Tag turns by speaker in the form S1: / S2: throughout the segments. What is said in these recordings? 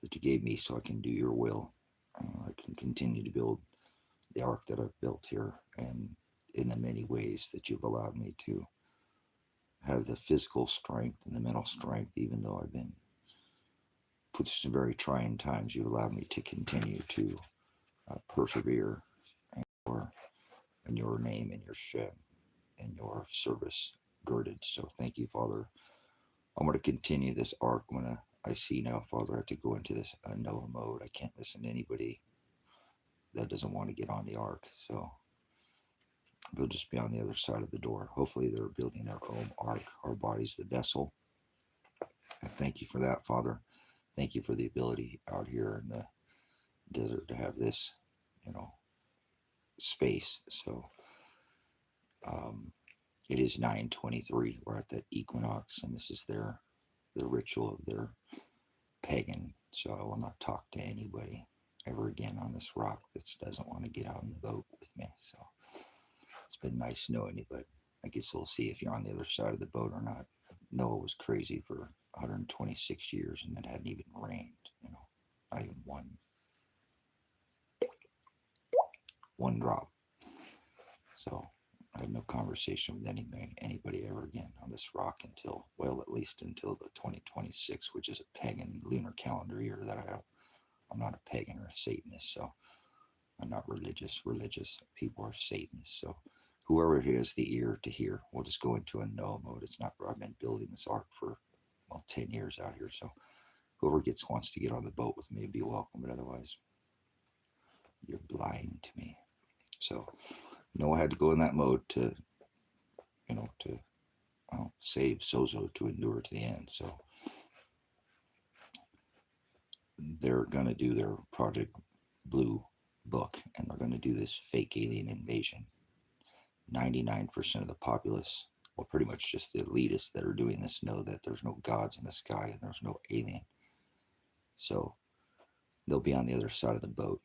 S1: that you gave me so I can do your will. I can continue to build the ark that I've built here, and in the many ways that you've allowed me to have the physical strength and the mental strength, even though I've been put through some very trying times, you've allowed me to continue to persevere or in your name and your shed and your service girded. So thank you, Father. I'm going to continue this arc when I see now, Father, I have to go into this Noah mode. I can't listen to anybody that doesn't want to get on the ark. So they'll just be on the other side of the door. Hopefully, they're building their own ark. Our body's the vessel. I thank you for that, Father. Thank you for the ability out here in the desert to have this, you know, space. So um, it is 9:23. We're at that equinox, and this is the ritual of their pagan. So I will not talk to anybody ever again on this rock that doesn't want to get out in the boat with me. So it's been nice knowing you, but I guess we'll see if you're on the other side of the boat or not. Noah was crazy for 126 years, and it hadn't even rained. Not even one drop. So I had no conversation with anybody ever again on this rock until, well, at least until the 2026, which is a pagan lunar calendar year that I have. I'm not a pagan or a Satanist, so I'm not religious. Religious people are Satanists. So whoever has the ear to hear, we'll just go into a no mode. It's not. I've been building this ark for 10 years out here. So whoever wants to get on the boat with me, be welcome. But otherwise, you're blind to me. So Noah had to go in that mode to, to save Sozo to endure to the end. So they're gonna do their Project Blue book, and they're gonna do this fake alien invasion. 99% of the populace, well, pretty much just the elitists that are doing this, know that there's no gods in the sky and there's no alien. So they'll be on the other side of the boat.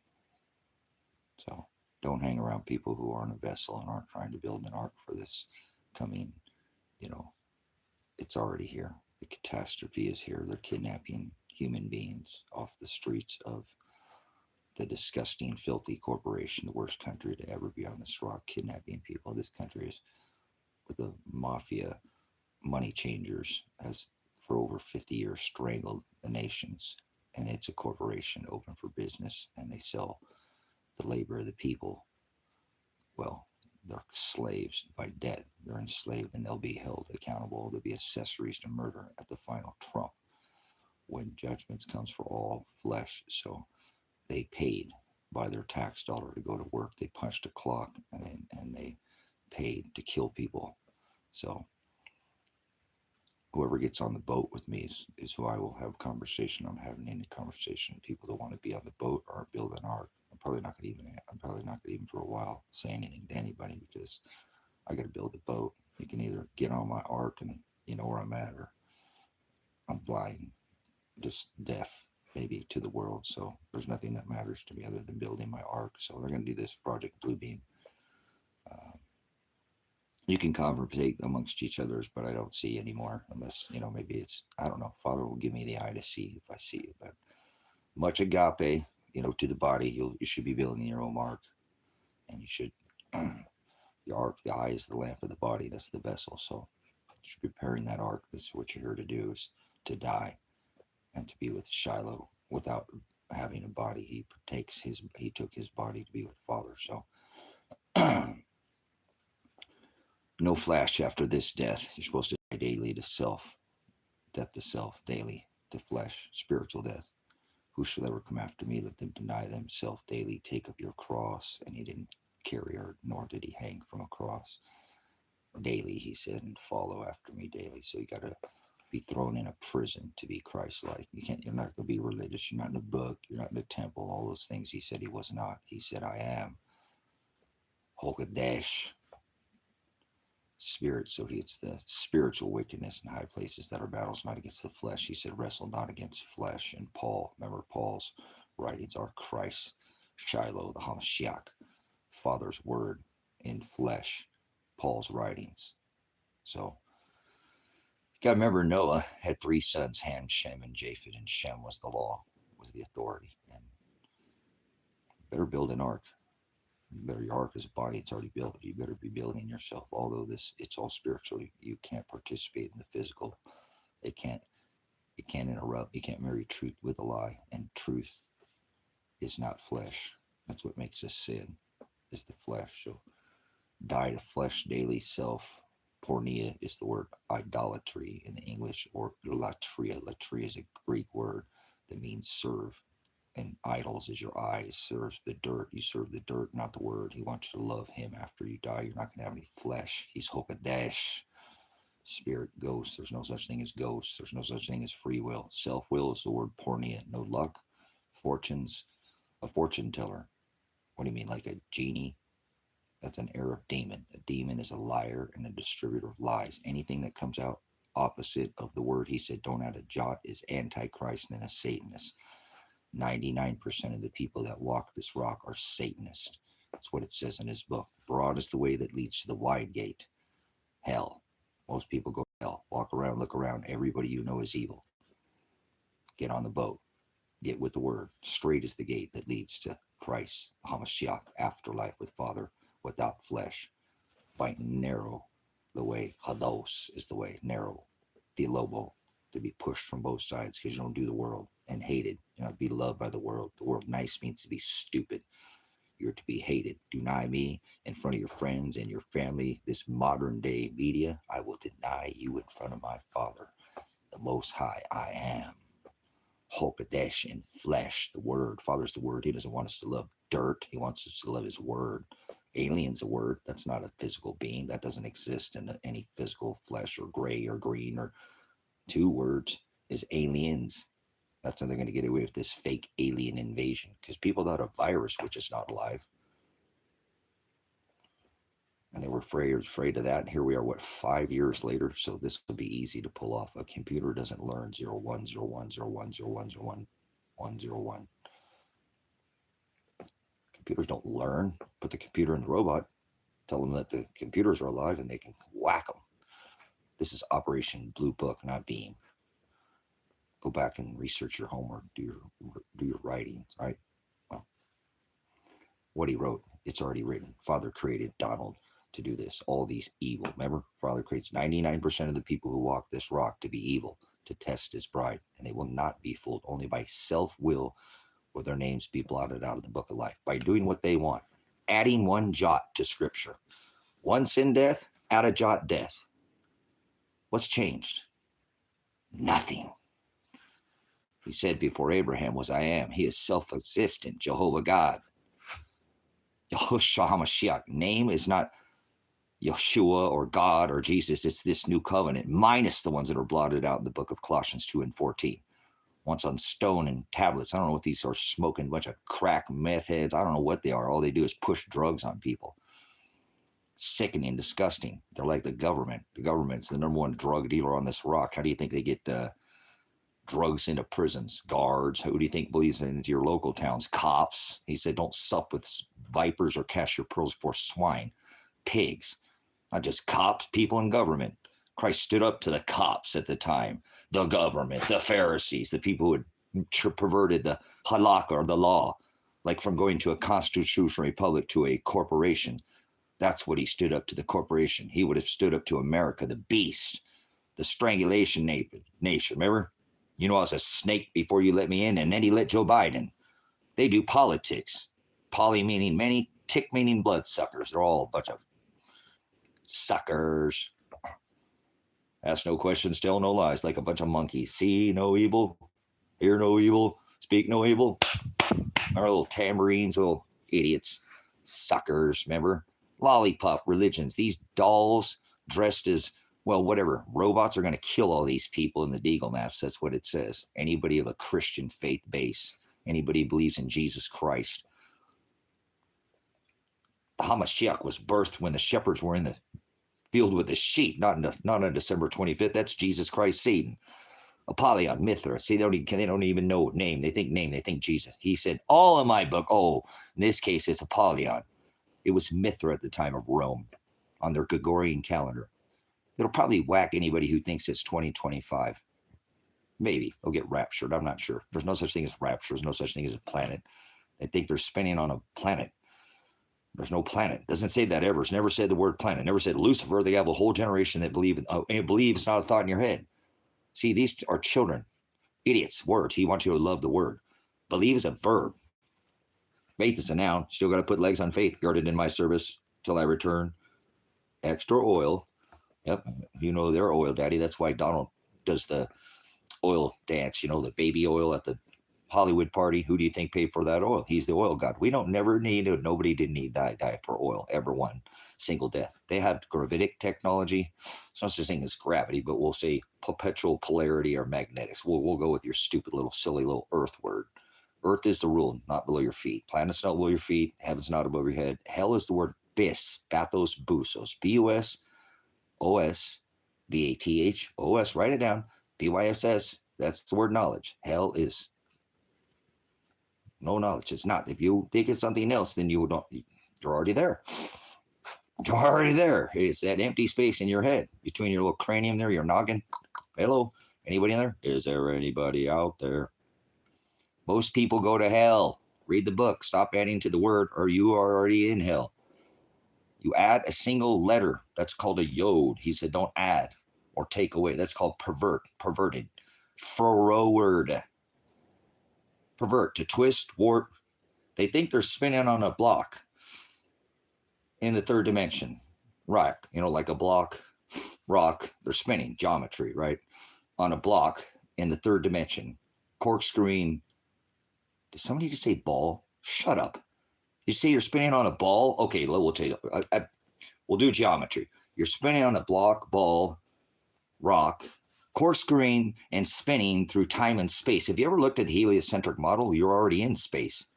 S1: So don't hang around people who aren't a vessel and aren't trying to build an ark for this coming, you know, it's already here. The catastrophe is here. They're kidnapping human beings off the streets of the disgusting, filthy corporation, the worst country to ever be on this rock, kidnapping people. This country is with the mafia money changers has for over 50 years strangled the nations, and it's a corporation open for business, and they sell the labor of the people. Well, they're slaves by debt. They're enslaved, and they'll be held accountable. They'll be accessories to murder at the final trump when judgments comes for all flesh. So they paid by their tax dollar to go to work. They punched a clock, and they paid to kill people. So whoever gets on the boat with me is who I will have a conversation. I'm having any conversation. People that want to be on the boat or build an ark. I'm probably not gonna even for a while say anything to anybody because I gotta build a boat. You can either get on my ark and you know where I'm at, or I'm blind, just deaf maybe to the world. So there's nothing that matters to me other than building my ark. So they're gonna do this Project Bluebeam. Uh, you can conversate amongst each others, but I don't see anymore unless, maybe it's, I don't know, Father will give me the eye to see if I see it. But much agape, to the body, you should be building your own ark, and you should, the ark, the eye is the lamp of the body, that's the vessel. So you should be preparing that ark. This is what you're here to do, is to die and to be with Shiloh without having a body. He took his body to be with the Father. So no flash after this death. You're supposed to die daily to self, death to self, daily to flesh, spiritual death. Who shall ever come after me? Let them deny themselves daily, take up your cross. And he didn't carry her, nor did he hang from a cross. Daily, he said, and follow after me daily. So you got to be thrown in a prison to be Christ-like. You're not going to be religious. You're not in a book. You're not in a temple. All those things he said he was not. He said, I am. Holkadesh. Spirit. So it's the spiritual wickedness in high places that our battles not against the flesh. He said, wrestle not against flesh. And Paul, remember Paul's writings are Christ, Shiloh, the Hamashiach, Father's word in flesh, Paul's writings. So you got to remember Noah had three sons, Ham, Shem, and Japheth, and Shem was the law, with the authority. And you better build an ark. Your ark is a body, it's already built. You better be building yourself. Although it's all spiritual, you can't participate in the physical. It can't interrupt. You can't marry truth with a lie. And truth is not flesh. That's what makes us sin, is the flesh. So die to flesh daily. Self. Pornea is the word idolatry in the English, or latria. Latria is a Greek word that means serve. And idols is your eyes. Serves the dirt. You serve the dirt, not the word. He wants you to love him after you die. You're not going to have any flesh. He's Hokadesh. Spirit, ghost. There's no such thing as ghosts. There's no such thing as free will. Self-will is the word pornea. No luck. Fortunes. A fortune teller. What do you mean, like a genie? That's an Arab demon. A demon is a liar and a distributor of lies. Anything that comes out opposite of the word he said, don't add a jot, is Antichrist and a Satanist. 99% of the people that walk this rock are Satanists. That's what it says in his book. Broad is the way that leads to the wide gate. Hell. Most people go to hell. Walk around, look around. Everybody you know is evil. Get on the boat. Get with the word. Straight is the gate that leads to Christ, Hamashiach, afterlife with Father, without flesh. By narrow the way. Hados is the way. Narrow. Dilobo. To be pushed from both sides because you don't do the world, and hated. You're not be loved by the world. The world nice means to be stupid. You're to be hated. Deny me in front of your friends and your family. This modern day media, I will deny you in front of my Father, the Most High. I am Hokadesh in flesh, the word. Father's the word. He doesn't want us to love dirt. He wants us to love his word. Alien's a word. That's not a physical being. That doesn't exist in any physical flesh or gray or green or two words is aliens. That's how they're going to get away with this fake alien invasion, because people thought a virus which is not alive, and they were afraid of that. And here we are, what, 5 years later? So this will be easy to pull off. A computer doesn't learn 010101010101. Computers don't learn. Put the computer in the robot, tell them that the computers are alive, and they can whack them. This is Operation Blue Book, not Beam. Go back and research your homework, do your writings, right? Well, what he wrote, it's already written. Father created Donald to do this, all these evil. Remember, Father creates 99% of the people who walk this rock to be evil, to test his bride, and they will not be fooled. Only by self-will will their names be blotted out of the book of life, by doing what they want, adding one jot to Scripture. One sin death, add a jot death. What's changed? Nothing. He said before Abraham was I am. He is self-existent, Jehovah God. Yahushua HaMashiach. Name is not Yeshua or God or Jesus. It's this new covenant, minus the ones that are blotted out in the book of Colossians 2 and 14. Once on stone and tablets. I don't know what these are, smoking, bunch of crack meth heads. I don't know what they are. All they do is push drugs on people. Sickening, disgusting. They're like the government. The government's the number one drug dealer on this rock. How do you think they get drugs into prisons? Guards. Who do you think believes into your local towns? Cops. He said, don't sup with vipers or cast your pearls before swine. Pigs. Not just cops, people in government. Christ stood up to the cops at the time, the government, the Pharisees, the people who had perverted the halakha, or the law, like from going to a constitutional republic to a corporation. That's what he stood up to, the corporation. He would have stood up to America, the beast, the strangulation nation. Remember? You know I was a snake before you let me in, and then he let Joe Biden. They do politics. Poly meaning many, tick meaning bloodsuckers. They're all a bunch of suckers. Ask no questions, tell no lies, like a bunch of monkeys. See no evil, hear no evil, speak no evil. Our little tambourines, little idiots. Suckers, remember? Lollipop religions. These dolls dressed as, well, whatever. Robots are going to kill all these people in the Deagel maps. That's what it says. Anybody of a Christian faith base. Anybody who believes in Jesus Christ. The Hamashiach was birthed when the shepherds were in the field with the sheep, not on December 25th. That's Jesus Christ, Satan. Apollyon, Mithra. See, they don't even know name. They think Jesus. He said, all in my book. Oh, in this case, it's Apollyon. It was Mithra at the time of Rome on their Gregorian calendar. It'll probably whack anybody who thinks it's 2025. Maybe they'll get raptured. I'm not sure. There's no such thing as rapture. There's no such thing as a planet. They think they're spinning on a planet. There's no planet. Doesn't say that ever. It's never said the word planet. Never said Lucifer. They have a whole generation that believe it's not a thought in your head. See, these are children, idiots. Words. He wants you to love the word. Believe is a verb. Faith is a noun. Still got to put legs on faith. Guarded in my service till I return. Extra oil. Yep, you know their oil, Daddy. That's why Donald does the oil dance. You know, the baby oil at the Hollywood party. Who do you think paid for that oil? He's the oil god. We don't never need it. Nobody did need die for oil. Ever one single death. They have gravitic technology. It's not such thing as gravity, but we'll say perpetual polarity or magnetics. We'll go with your stupid little silly little earth word. Earth is the rule, not below your feet. Planets not below your feet. Heaven's not above your head. Hell is the word bis, bathos, busos. B-U-S, O-S, B-A-T-H-O-S. Write it down. B-Y-S-S. That's the word knowledge. Hell is no knowledge. It's not. If you think it's something else, then you're already there. You're already there. It's that empty space in your head between your little cranium there, your noggin. Hello? Anybody in there? Is there anybody out there? Most people go to hell. Read the book. Stop adding to the word, or you are already in hell. You add a single letter. That's called a yod. He said, don't add or take away. That's called perverted. Forward. Pervert, to twist, warp. They think they're spinning on a block in the third dimension. Rock, like a block, rock. They're spinning, geometry, right? On a block in the third dimension. Corkscrewing. Did somebody just say ball? Shut up. You say you're spinning on a ball? Okay, we'll tell you. We'll do geometry. You're spinning on a block, ball, rock, corkscrewing and spinning through time and space. Have you ever looked at the heliocentric model? You're already in space.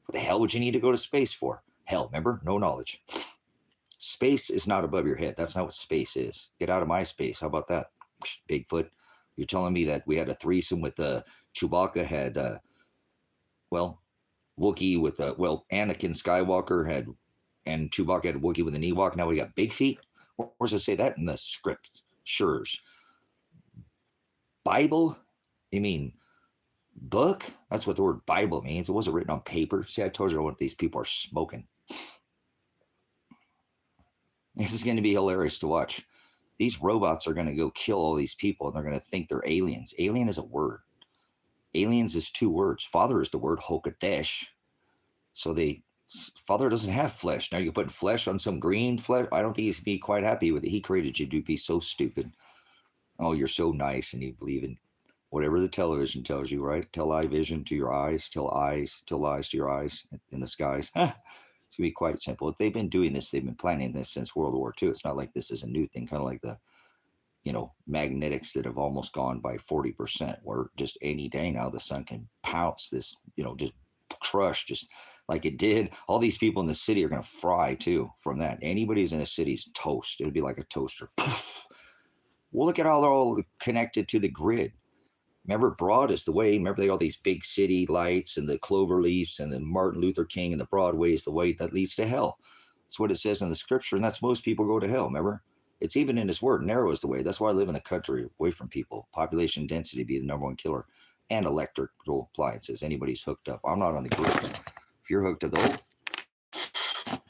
S1: What the hell would you need to go to space for? Hell, remember? No knowledge. Space is not above your head. That's not what space is. Get out of my space. How about that? Bigfoot. You're telling me that we had a threesome with Chewbacca had... Wookiee with Anakin Skywalker had, and Chewbacca had Wookiee with an Ewok. Now we got big feet. Where does it say that in the script? Sure's. Bible? You mean book? That's what the word Bible means. It wasn't written on paper. See, I told you what these people are smoking. This is going to be hilarious to watch. These robots are going to go kill all these people, and they're going to think they're aliens. Alien is a word. Aliens is two words. Father is the word Hokadesh. So Father doesn't have flesh. Now you're putting flesh on some green flesh. I don't think he's going to be quite happy with it. He created you to be so stupid. Oh, you're so nice, and you believe in whatever the television tells you, right? Tell eye vision to your eyes, tell eyes to your eyes in the skies. It's going to be quite simple. If they've been doing this, they've been planning this since World War II. It's not like this is a new thing, kind of like the magnetics that have almost gone by 40%, where just any day now the sun can pounce this, just crush, just like it did. All these people in the city are going to fry too from that. Anybody who's in a city's toast. It'll be like a toaster. Well, look at how they're all connected to the grid. Remember, broad is the way. Remember, they all these big city lights and the clover leaves and the Martin Luther King and the Broadway is the way that leads to hell. That's what it says in the scripture, and that's most people go to hell, remember? It's even in his word. Narrow is the way. That's why I live in the country, away from people. Population density be the number one killer. And electrical appliances. Anybody's hooked up. I'm not on the grid. If you're hooked up,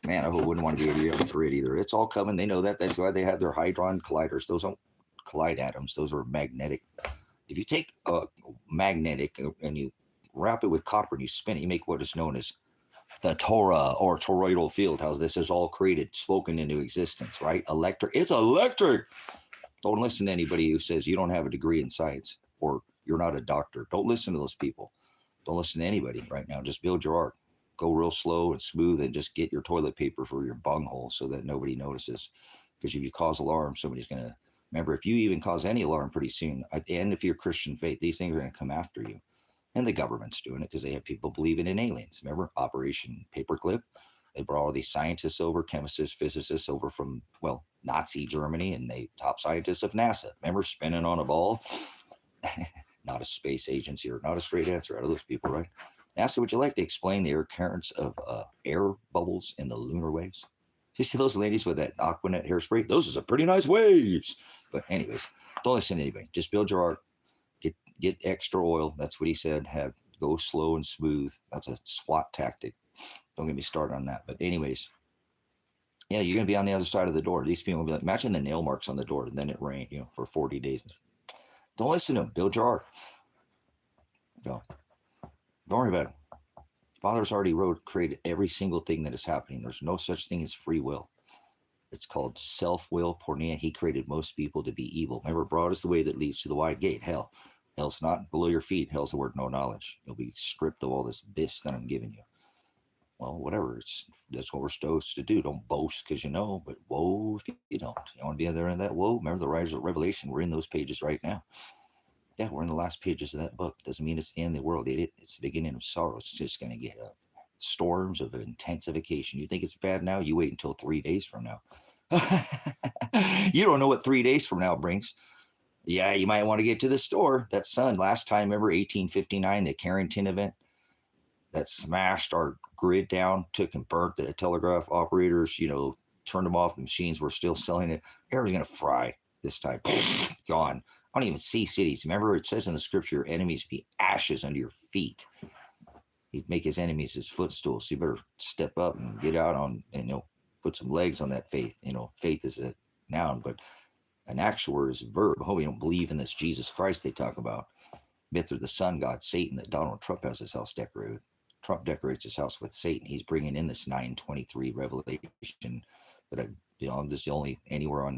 S1: man, I wouldn't want to be on the grid either. It's all coming. They know that. That's why they have their hadron colliders. Those don't collide atoms. Those are magnetic. If you take a magnetic and you wrap it with copper and you spin it, you make what is known as the Torah or toroidal field. How this is all created, spoken into existence, right? Electric. It's electric. Don't listen to anybody who says you don't have a degree in science or you're not a doctor. Don't listen to those people. Don't listen to anybody right now. Just build your art. Go real slow and smooth and just get your toilet paper for your bunghole so that nobody notices. Because if you cause alarm, somebody's going to... Remember, if you even cause any alarm pretty soon, at the end of your Christian faith, these things are going to come after you. And the government's doing it because they have people believing in aliens. Remember, Operation Paperclip? They brought all these scientists over, chemists, physicists over from, Nazi Germany, and they top scientists of NASA. Remember, spinning on a ball? Not a space agency or not a straight answer out of those people, right? NASA, would you like to explain the air currents of air bubbles in the lunar waves? You see those ladies with that Aquanet hairspray? Those are some pretty nice waves. But anyways, don't listen to anybody. Just build your art. get extra oil. That's what he said. Go slow and smooth. That's a SWAT tactic. Don't get me started on that. But anyways, yeah, you're gonna be on the other side of the door. These people will be like, imagine the nail marks on the door, and then it rained, for 40 days. Don't listen to them. Build your ark. Don't worry about it. Father's already created every single thing that is happening. There's no such thing as free will. It's called self-will, porneia. He created most people to be evil. Remember, broad is the way that leads to the wide gate. Hell's not below your feet. Hell's the word no knowledge. You'll be stripped of all this bliss that I'm giving you. Well, whatever. That's what we're supposed to do. Don't boast because you know, but woe if you don't. You want to be there in that woe? Remember the rise of Revelation? We're in those pages right now. Yeah, we're in the last pages of that book. Doesn't mean it's the end of the world, idiot. It's the beginning of sorrow. It's just going to get storms of intensification. You think it's bad now? You wait until 3 days from now. You don't know what 3 days from now brings. Yeah, you might want to get to the store. That sun, last time, remember 1859, the Carrington event? That smashed our grid down, took and burnt the telegraph operators, turned them off. The machines were still selling it. Everything's going to fry this time. Gone. I don't even see cities. Remember, it says in the scripture, enemies be ashes under your feet. He'd make his enemies his footstools. So you better step up and get out on, and put some legs on that faith. Faith is a noun, but an actual word is a verb. I hope you don't believe in this Jesus Christ they talk about. Myth of the sun god, Satan, that Donald Trump has his house decorated. Trump decorates his house with Satan. He's bringing in this 923 revelation that this is the only anywhere.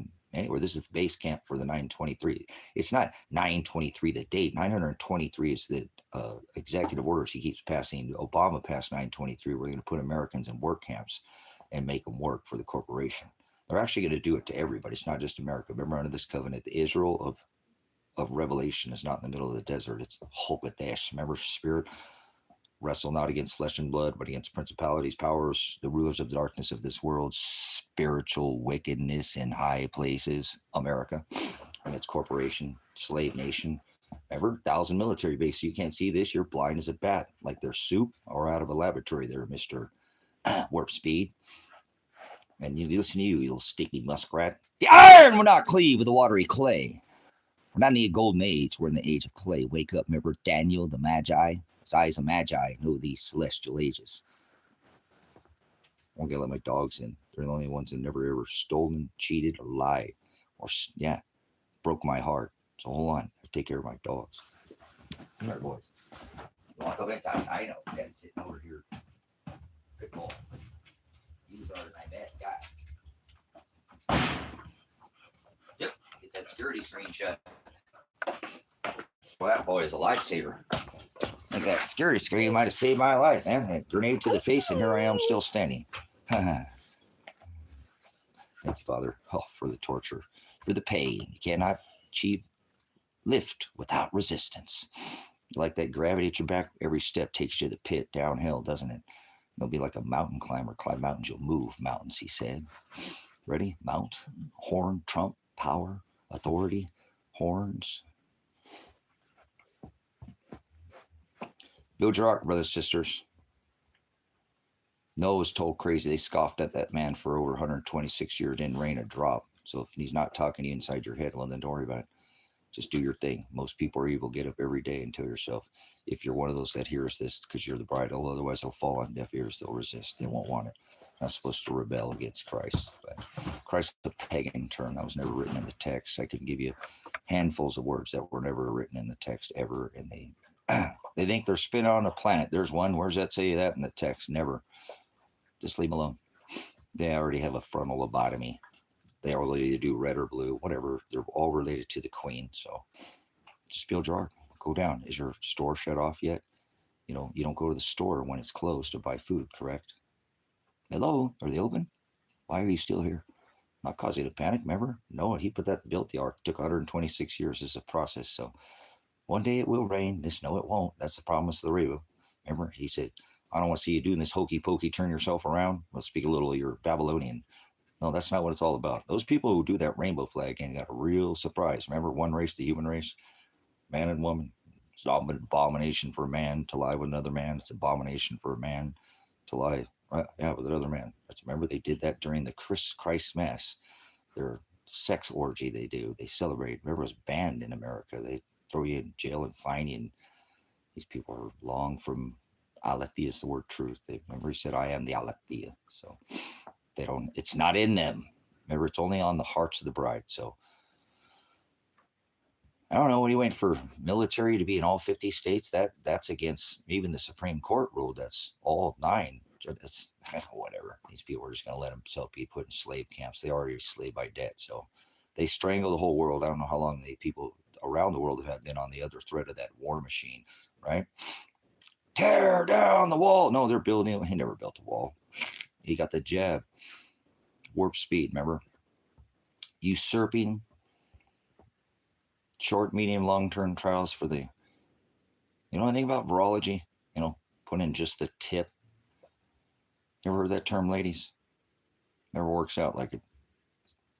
S1: This is the base camp for the 923. It's not 923 the date. 923 is the executive orders he keeps passing. Obama passed 923. We're going to put Americans in work camps and make them work for the corporation. They're actually going to do it to everybody. It's not just America. Remember, under this covenant, the Israel of Revelation is not in the middle of the desert. It's Hokodesh. Remember, spirit. Wrestle not against flesh and blood, but against principalities, powers, the rulers of the darkness of this world, spiritual wickedness in high places. America and its corporation, slave nation. Remember, 1,000 military bases. You can't see this. You're blind as a bat, like they're soup or out of a laboratory there, Mr. Warp Speed. And you listen to you little sticky muskrat. The iron will not cleave with the watery clay. We're not in the golden age. We're in the age of clay. Wake up. Remember Daniel, the Magi? His eyes of Magi know these celestial ages. I won't get to let my dogs in. They're the only ones that never ever stolen, cheated, or lied. Or, broke my heart. So hold on. I'll take care of my dogs. Come here, boys. You want to come inside? I know. Dad's sitting over here. Good boy. He was already my bad guy. Yep. Get that security screen shut. Well, that boy is a lifesaver. Like that security screen might have saved my life, man. A grenade to the face, and here I am still standing. Thank you, Father, for the torture, for the pain. You cannot achieve lift without resistance. Like that gravity at your back, every step takes you to the pit downhill, doesn't it? You'll be like a mountain climber. Climb mountains, you'll move mountains, he said. Ready? Mount, horn, trump, power, authority, horns. Build your ark, brothers and sisters. Noah was told crazy. They scoffed at that man for over 126 years. Didn't rain a drop. So if he's not talking to you inside your head, well, then don't worry about it. Just do your thing. Most people are evil. Get up every day and tell yourself, if you're one of those that hears this, because you're the bride, otherwise they'll fall on deaf ears. They'll resist. They won't want it. Not supposed to rebel against Christ. But Christ is a pagan term that was never written in the text. I could give you handfuls of words that were never written in the text ever, and they think they're spinning on a planet. There's one. Where's that say that in the text? Never. Just leave them alone. They already have a frontal lobotomy. They already do red or blue, whatever. They're all related to the queen. So just build your ark. Go down. Is your store shut off yet? You don't go to the store when it's closed to buy food, correct? Hello? Are they open? Why are you still here? Not causing a panic, remember? No, he built the ark. It took 126 years as a process. So one day it will rain. No, it won't. That's the promise of the rainbow. Remember, he said, I don't want to see you doing this hokey pokey, turn yourself around. Let's speak a little of your Babylonian. No, that's not what it's all about. Those people who do that rainbow flag and got a real surprise. Remember, one race, the human race, man and woman. It's an abomination for a man to lie with another man. It's an abomination for a man to lie with another man. Remember, they did that during the Christ Mass. Their sex orgy they do. They celebrate. Remember, it was banned in America. throw you in jail and fine you. And these people are long from aletheia is the word truth. They remember he said, I am the aletheia. So they don't, it's not in them. Remember, it's only on the hearts of the bride. So I don't know when he went for military to be in all 50 states. That's against even the Supreme Court rule. That's all 9. It's whatever. These people are just going to let themselves be put in slave camps. They already slave by debt. So they strangle the whole world. I don't know how long the people around the world have been on the other thread of that war machine, right? Tear down the wall. No, they're building. He never built a wall. He got the jab. Warp speed, remember? Usurping short, medium, long-term trials for the, you know anything about virology? Put in just the tip. You ever heard that term, ladies? Never works out like it.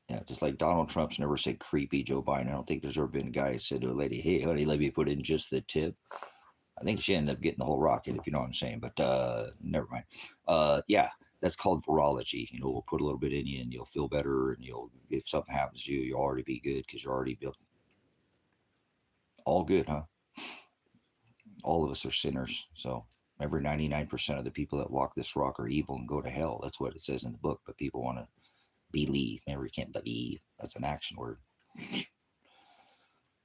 S1: Yeah, just like Donald Trump's never said creepy Joe Biden. I don't think there's ever been a guy who said to a lady, hey, honey, let me put in just the tip. I think she ended up getting the whole rocket, if you know what I'm saying. But never mind. Yeah, that's called virology. We'll put a little bit in you and you'll feel better. And if something happens to you, you'll already be good because you're already built. All good, huh? All of us are sinners. So remember, 99% of the people that walk this rock are evil and go to hell. That's what it says in the book. But people want to believe. Remember, you can't believe. That's an action word.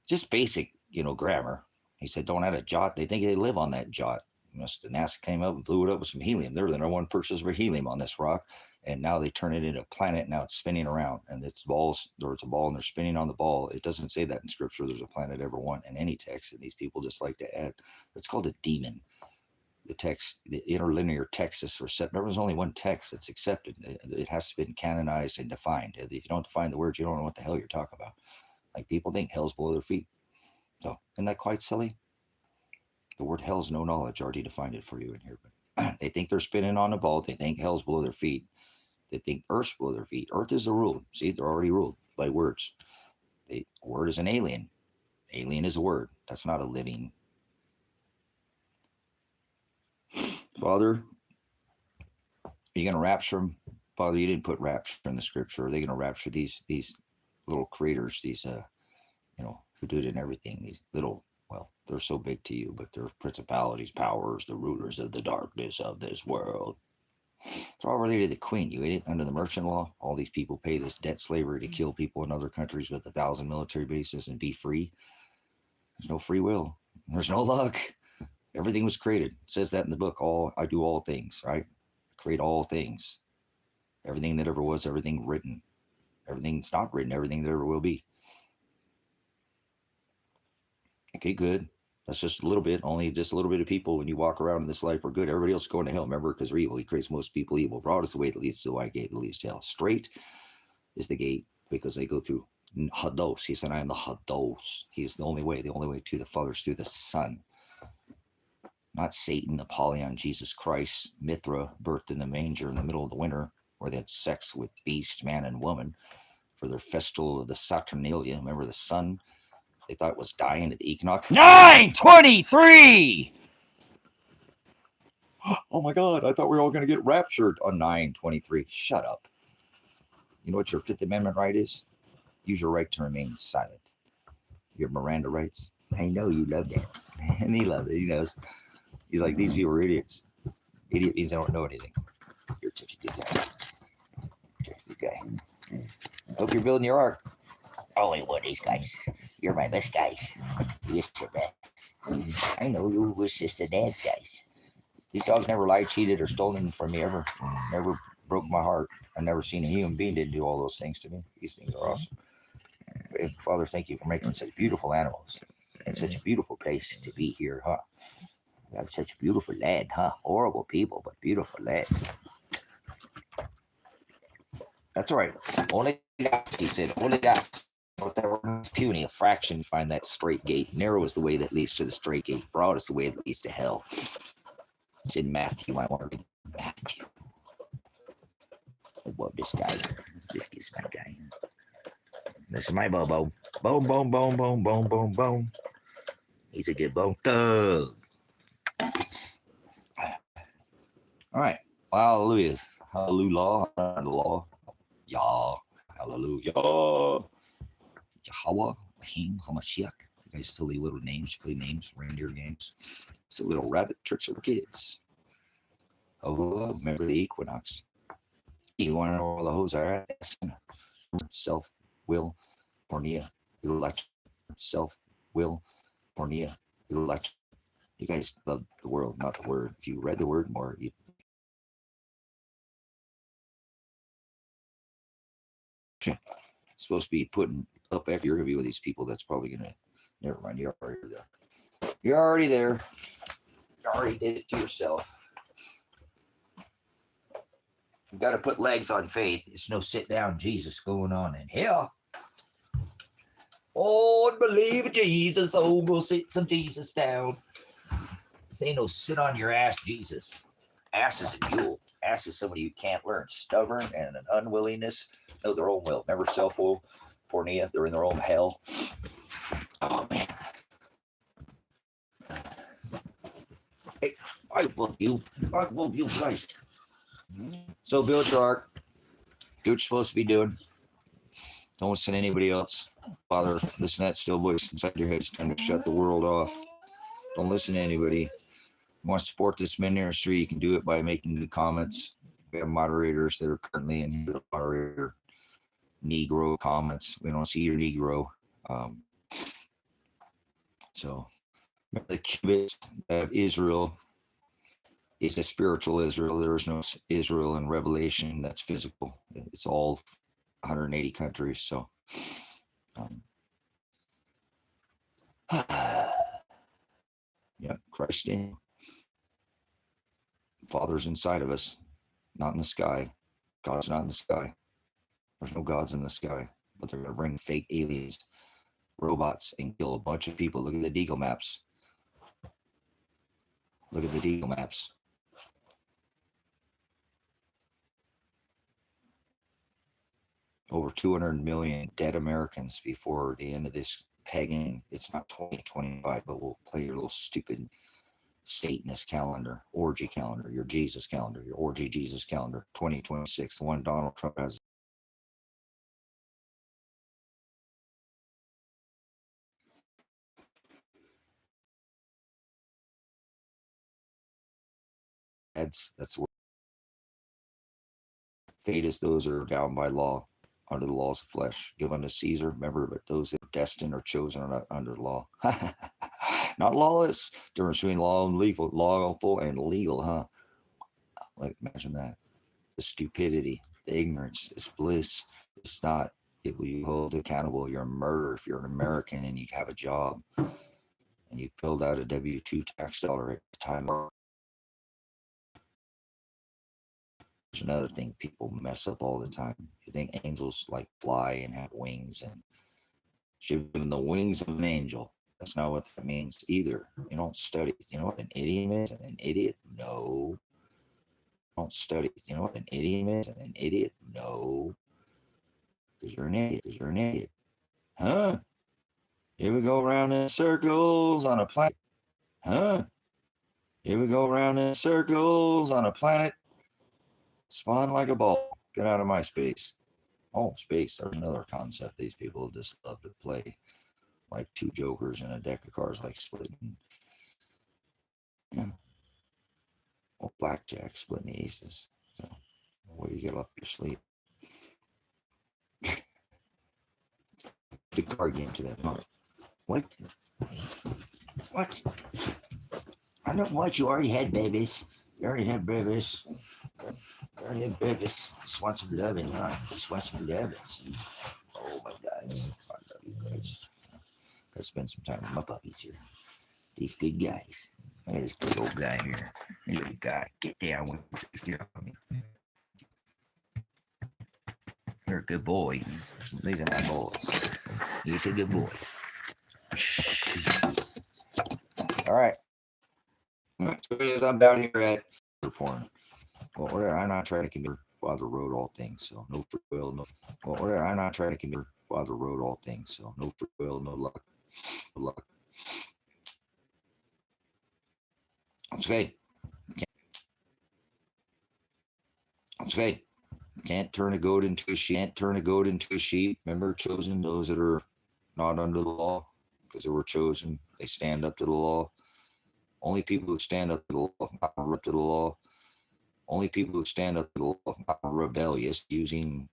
S1: Just basic, grammar. He said, don't add a jot. They think they live on that jot. NASA came up and blew it up with some helium. They're the number one purchaser for helium on this rock. And now they turn it into a planet. Now it's spinning around. And it's balls, or it's a ball, and they're spinning on the ball. It doesn't say that in Scripture. There's a planet ever one in any text. And these people just like to add. That's called a demon. The text, the interlinear text is for set. There's only one text that's accepted. It has to be canonized and defined. If you don't define the words, you don't know what the hell you're talking about. Like people think hell's below their feet. So isn't that quite silly? The word hell's no knowledge. Already defined it for you in here. But they think they're spinning on a ball. They think hell's below their feet. They think earth's below their feet. Earth is the rule. See, they're already ruled by words. The word is an alien. Alien is a word. That's not a living. Father, are you going to rapture them? Father, you didn't put rapture in the Scripture. Are they going to rapture these little creators, these who did it and everything, these little, well, they're so big to you, but they're principalities, powers, the rulers of the darkness of this world. They're all related to the queen, you idiot. Under the merchant law, all these people pay this debt slavery to kill people in other countries with 1,000 military bases and be free. There's no free will. There's no luck. Everything was created. It says that in the book. I do all things, right? Create all things. Everything that ever was, everything written. Everything's not written, everything that ever will be. Okay, good. That's just a little bit. Only just a little bit of people when you walk around in this life are good. Everybody else is going to hell. Remember, because they're evil. He creates most people evil. Broad is the way that leads to the wide gate that leads to hell. Straight is the gate because they go through Hados. He said, I am the Hados. He is the only way. The only way to the Father is through the Son. Not Satan, Apollyon, Jesus Christ, Mithra, birthed in the manger in the middle of the winter, where they had sex with beast, man, and woman for their festival of the Saturnalia. Remember the sun? They thought it was dying at the equinox. 9/23! Oh my God, I thought we were all going to get raptured on 9/23. Shut up. You know what your Fifth Amendment right is? Use your right to remain silent. Your Miranda rights. I know you love that. And he loves it. He knows. He's like, these people are idiots. Idiot means they don't know anything. You're such a good guy. Good guy. Hope you're building your ark. Only one of these guys. You're my best guys. You're the best. I know you assist the dad guys. These dogs never lied, cheated, or stolen from me ever. Never broke my heart. I've never seen a human being that do all those things to me. These things are awesome. Father, thank you for making such beautiful animals and such a beautiful place to be here, huh? You have such a beautiful land, huh? Horrible people, but beautiful land. That's all right. Only God, he said, only God. Whatever puny, a fraction, find that straight gate. Narrow is the way that leads to the straight gate. Broad is the way that leads to hell. It's in Matthew. I want to read Matthew. I love this guy. This is my guy. This is my Bobo. Boom, boom, boom, boom, boom, boom, boom. He's a good bone thug. All right. Hallelujah. Hallelujah. Law. Yah. Hallelujah. Yahweh. Rahim. Hamashiach. Nice silly little names, play names, reindeer games. Silly little rabbit tricks for kids. Oh, remember the equinox. You want to know where the hoes are at? Self, will, pornea, election. Self, will, pornea, election. You guys love the world, not the word. If you read the word more, you supposed to be putting up every interview with these people. That's probably gonna. Never mind. You're already there. You're already there. You already did it to yourself. You got to put legs on faith. It's no sit down Jesus going on in hell. Oh, and believe in Jesus. Oh, we'll sit some Jesus down. This ain't no sit on your ass Jesus. Ass is a mule. Ass is somebody who can't learn. Stubborn and an unwillingness. Know their own will. Never self-will. Pornea. They're in their own hell. Oh, man. Hey, I love you. I love you guys. So build your ark. Do what you're supposed to be doing. Don't listen to anybody else. Father, listen to that still voice inside your head. It's time to shut the world off. Don't listen to anybody. You want to support this ministry, you can do it by making good comments. We have moderators that are currently in here. Moderator Negro comments. We don't see your Negro. So remember the cubits of Israel is a spiritual Israel. There is no Israel in Revelation that's physical. It's all 180 countries. So yeah, Christ in Father's inside of us, not in the sky. God's not in the sky. There's no gods in the sky, but they're going to bring fake aliens, robots, and kill a bunch of people. Look at the Deagel maps. Look at the Deagel maps. Over 200 million dead Americans before the end of this pagan. It's not 2025, but we'll play your little stupid Satanist calendar, orgy calendar, your Jesus calendar, your orgy Jesus calendar, 2026, the one Donald Trump has. That's where fate is those that are down by law, under the laws of flesh. Give unto Caesar, remember, but those that are destined or chosen are not under the law. Not lawless. Difference between law and legal, lawful and legal, huh? Like, imagine that. The stupidity, the ignorance, this bliss. It's not. It will you hold accountable. You're a murderer if you're an American and you have a job and you filled out a W-2 tax dollar at the time. There's another thing people mess up all the time. You think angels like fly and have wings and should give them the wings of an angel. That's not what that means either. You don't study. You know what an idiom is? An idiot? No. Don't study. You know what an idiom is? An idiot? No. Because you're an idiot. Because you're an idiot. Huh? Here we go around in circles on a planet. Huh? Here we go around in circles on a planet. Spawn like a ball. Get out of my space. Oh, space. There's another concept these people just love to play. Like two jokers in a deck of cards, like splitting. Yeah. Well, blackjack, splitting the aces. So, where you get up your sleep. The card game to that moment. What? What? I don't want you already had babies. You already had babies. You already had babies. Just want some loving, huh? Just want some loving. Oh my God. I love you guys. Gotta spend some time with my puppies here. These good guys. Look at this big old guy here. Look at guy. Get down with me. You're a good boy. These are my boys. He's a good boy. All right. So I'm down here at porn. Well, whatever. I'm not trying to commit. Father wrote all things, so no free will, no. Well, whatever. I'm not trying to commit. Father wrote all things, so no free will, no luck. No luck. That's okay. That's okay. Can't turn a goat into a sheep. Can't turn a goat into a sheep. Remember, chosen those that are not under the law. because they were chosen. They stand up to the law. Only people who stand up to the law, not up to the law. Only people who stand up to the law, not rebellious, using.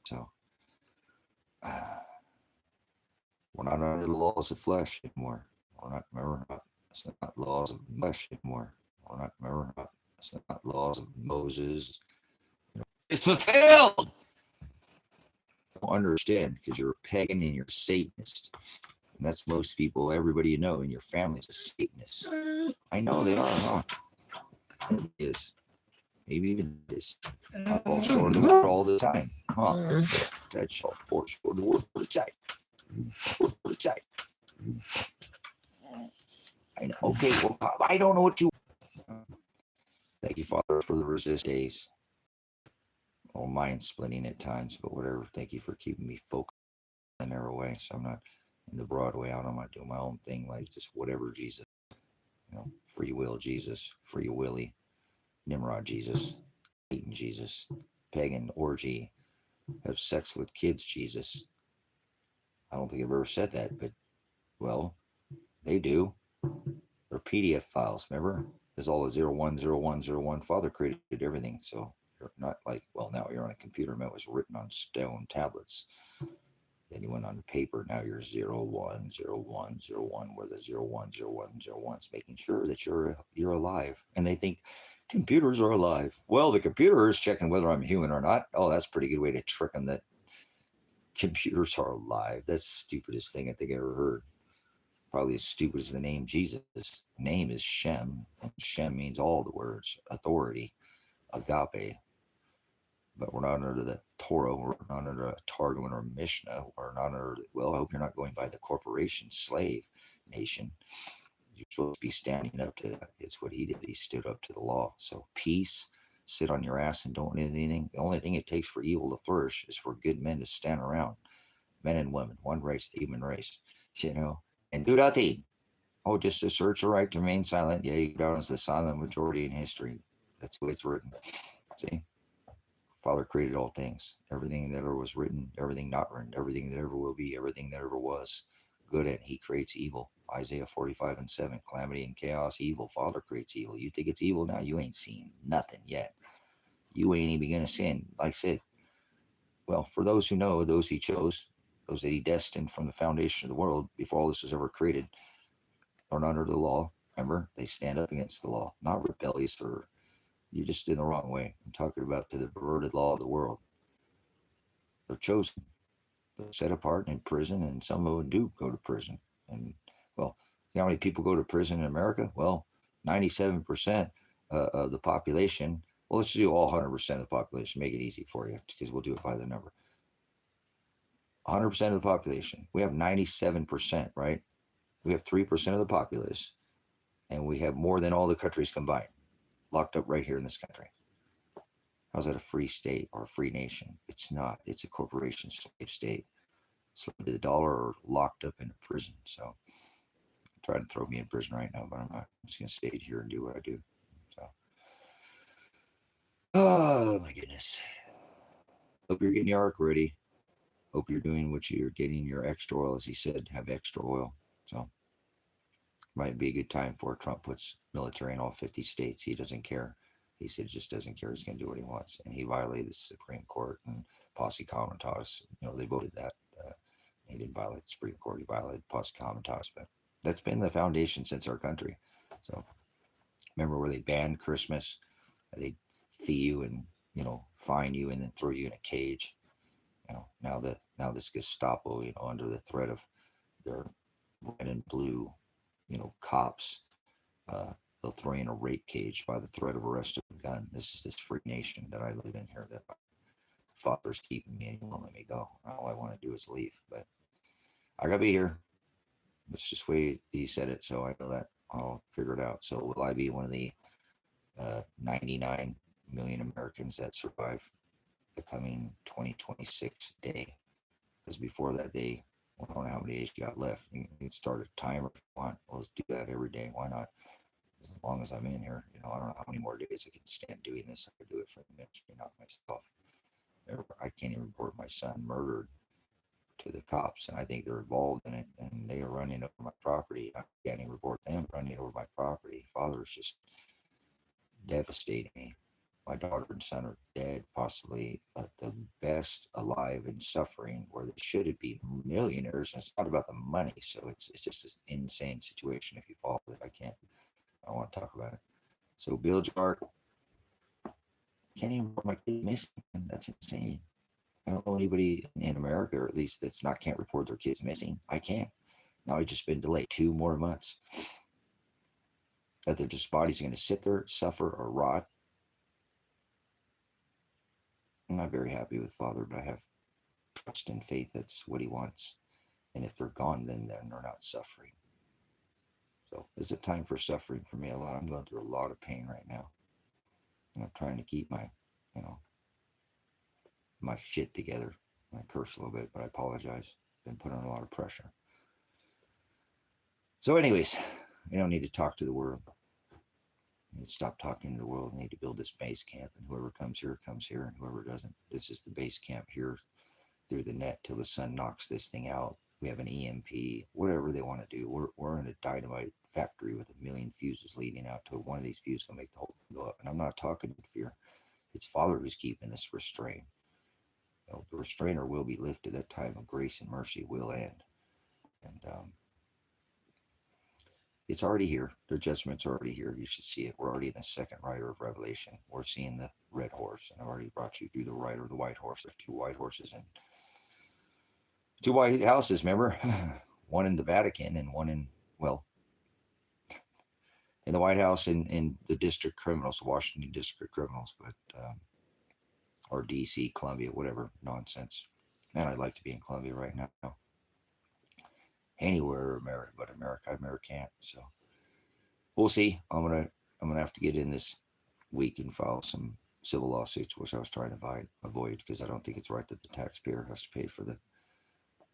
S1: So we're not under the laws of flesh anymore. We're not. It's not laws of flesh anymore. We're not. Remember not. It's not laws of Moses. It's fulfilled. Don't understand because you're a pagan and you're a Satanist. And that's most people, everybody you know in your family's a Satanist. I know they are, huh? It is. Maybe even this. I fall short of the word all the time. Huh? That shall fall short of the word for the time. I know. Okay, well, I don't know what you. Thank you, Father, for the resist days. Oh, mind splitting at times, but whatever. Thank you for keeping me focused in the narrow way, so I'm not in the broad way out. I'm not doing my own thing, like just whatever Jesus. Free will Jesus, free willy, Nimrod Jesus, Satan Jesus, pagan orgy, have sex with kids Jesus. I don't think I've ever said that, but well, they do. They're PDF files, remember? There's all a 010101. Father created everything, so you're not like, well, now you're on a computer, it was written on stone tablets. Then you went on paper, now you're 010101, where the 010101's making sure that you're alive. And they think computers are alive. Well, the computer is checking whether I'm human or not. Oh, that's a pretty good way to trick them that computers are alive. That's the stupidest thing I think I ever heard. Probably as stupid as the name Jesus. Name is Shem, and Shem means all the words, authority, Agape. But we're not under the Torah, we're not under a Targum or Mishnah, we're not under, well, I hope you're not going by the corporation, slave nation. You're supposed to be standing up to that. It's what he did. He stood up to the law. So peace, sit on your ass and don't do anything. The only thing it takes for evil to flourish is for good men to stand around. Men and women, one race, the human race, and do nothing. Oh, just assert your right to remain silent. Yeah, you go down as the silent majority in history. That's the way it's written. See? Father created all things, everything that ever was written, everything not written, everything that ever will be, everything that ever was. Good at he creates evil. Isaiah 45:7, calamity and chaos, evil. Father creates evil. You think it's evil now? You ain't seen nothing yet. You ain't even gonna sin. Like I said, well, for those who know, those he chose, those that he destined from the foundation of the world before all this was ever created, are not under the law. Remember, they stand up against the law, not rebellious or you're just in the wrong way. I'm talking about the perverted law of the world. They're chosen. They're set apart in prison, and some of them do go to prison. And, well, you know how many people go to prison in America? Well, 97% of the population. Well, let's do all 100% of the population. Make it easy for you because we'll do it by the number. 100% of the population. We have 97%, right? We have 3% of the populace, and we have more than all the countries combined locked up right here in this country. How's that a free state or a free nation? It's not. It's a corporation slave state. Slave to the dollar or locked up in a prison. So try to throw me in prison right now, but I'm not. I'm just gonna stay here and do what I do. So oh my goodness. Hope you're getting your ark ready. Hope you're doing what you're getting your extra oil, as he said, have extra oil. So might be a good time for Trump puts military in all 50 states. He doesn't care. He said just doesn't care. He's going to do what he wants. And he violated the Supreme Court and posse comitatus. They voted that. He didn't violate the Supreme Court. He violated posse comitatus. But that's been the foundation since our country. So remember where they banned Christmas? They fee you and, fine you and then throw you in a cage. Now this Gestapo, under the threat of their red and blue, cops, they'll throw you in a rape cage by the threat of arrest of a gun. This is this free nation that I live in here that my father's keeping me and he won't let me go. All I want to do is leave, but I gotta be here. That's just the way he said it, so I know that I'll figure it out. So will I be one of the 99 million Americans that survive the coming 2026 day? Because before that day, I don't know how many days you got left. You can start a timer if you want. Well, let's do that every day. Why not? As long as I'm in here, I don't know how many more days I can stand doing this. I could do it for the ministry, not myself. I can't even report my son murdered to the cops, and I think they're involved in it, and they are running over my property. I can't even report them running over my property. Father is just devastating me. My daughter and son are dead, possibly the best alive and suffering, where they should be millionaires. And it's not about the money, so it's just an insane situation. If you follow it, I don't want to talk about it. So Bill Jar can't even report my kid missing. That's insane. I don't know anybody in America, or at least that's not can't report their kids missing. I can't. Now it's just been delayed 2 more months. That their just bodies are going to sit there, suffer, or rot. I'm not very happy with Father, but I have trust and faith that's what he wants. And if they're gone, then they're not suffering. So is it time for suffering for me a lot? I'm going through a lot of pain right now. And I'm trying to keep my, my shit together. I curse a little bit, but I apologize. Been put on a lot of pressure. So anyways, we don't need to talk to the world. We need to stop talking to the world. We need to build this base camp, and whoever comes here, and whoever doesn't. This is the base camp here through the net till the sun knocks this thing out. We have an EMP, whatever they want to do. We're in a dynamite factory with 1 million fuses leading out to it. One of these fuses will make the whole thing go up. And I'm not talking in fear. It's Father who's keeping this restraint. The restrainer will be lifted. That time of grace and mercy will end. And it's already here. The judgment's already here. You should see it. We're already in the second rider of Revelation. We're seeing the red horse. And I've already brought you through the rider of the white horse. There's 2 white horses and 2 white houses, remember? One in the Vatican and one in the White House in the district criminals, Washington district criminals, but or DC, Columbia, whatever nonsense. Man, I'd like to be in Columbia right now. Anywhere America, but America can't. So we'll see. I'm gonna have to get in this week and file some civil lawsuits, which I was trying to avoid because I don't think it's right that the taxpayer has to pay for the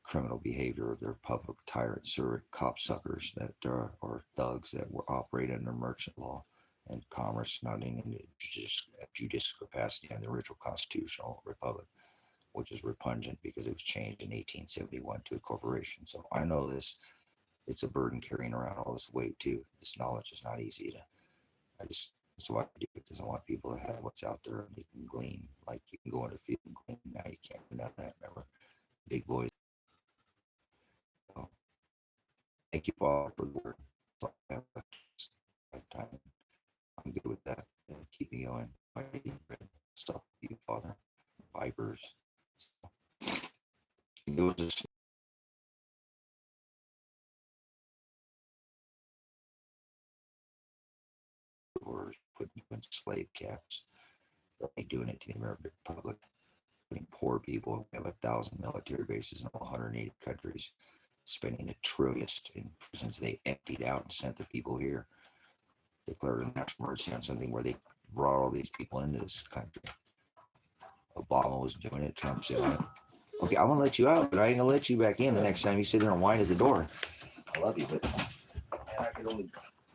S1: criminal behavior of their public tyrant copsuckers that are thugs that were operate under merchant law and commerce, not in a judicial capacity in the original constitutional republic, which is repugnant because it was changed in 1871 to a corporation. So I know this. It's a burden carrying around all this weight too. This knowledge is not easy to. That's why I do it, because I want people to have what's out there and you can glean. Like you can go into a field and glean. Now you can't do that. Remember, big boys. Thank you, Father, for the word. I'm good with that. Keep me going. Stuff you, Father. Vipers. It was just orders putting you in slave camps. They're doing it to the American public. Putting poor people. We have 1,000 military bases in 180 countries. Spending $1 trillion in prisons they emptied out and sent the people here. Declared a national emergency on something where they brought all these people into this country. Obama was doing it. Trump said, okay, I'm going to let you out, but I ain't going to let you back in the next time you sit there and whine at the door. I love you, but man, I can only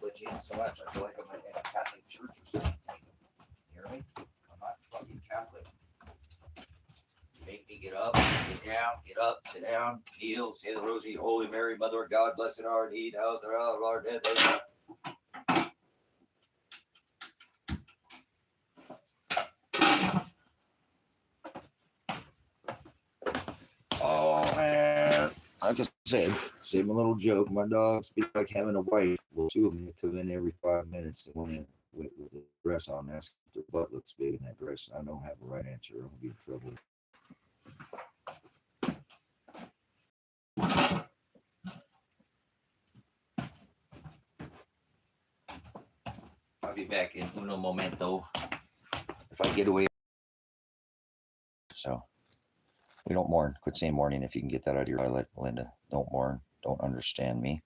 S1: let you in so much. I feel like I'm in a Catholic church or something. You hear me? I'm not fucking Catholic. Make me get up, get down, get up, sit down, kneel, say the rosary, Holy Mary, Mother of God, blessed art thee, thou art our dead. Oh man, like I said, save a little joke. My dogs be like having a wife. Well, 2 of them come in every 5 minutes and one with the dress on. Ask if their butt looks big in that dress. I don't have a right answer. I'm gonna be in trouble. I'll be back in uno momento if I get away. So we don't mourn. Quit saying mourning if you can get that out of your dialect, Linda. Don't mourn. Don't understand me.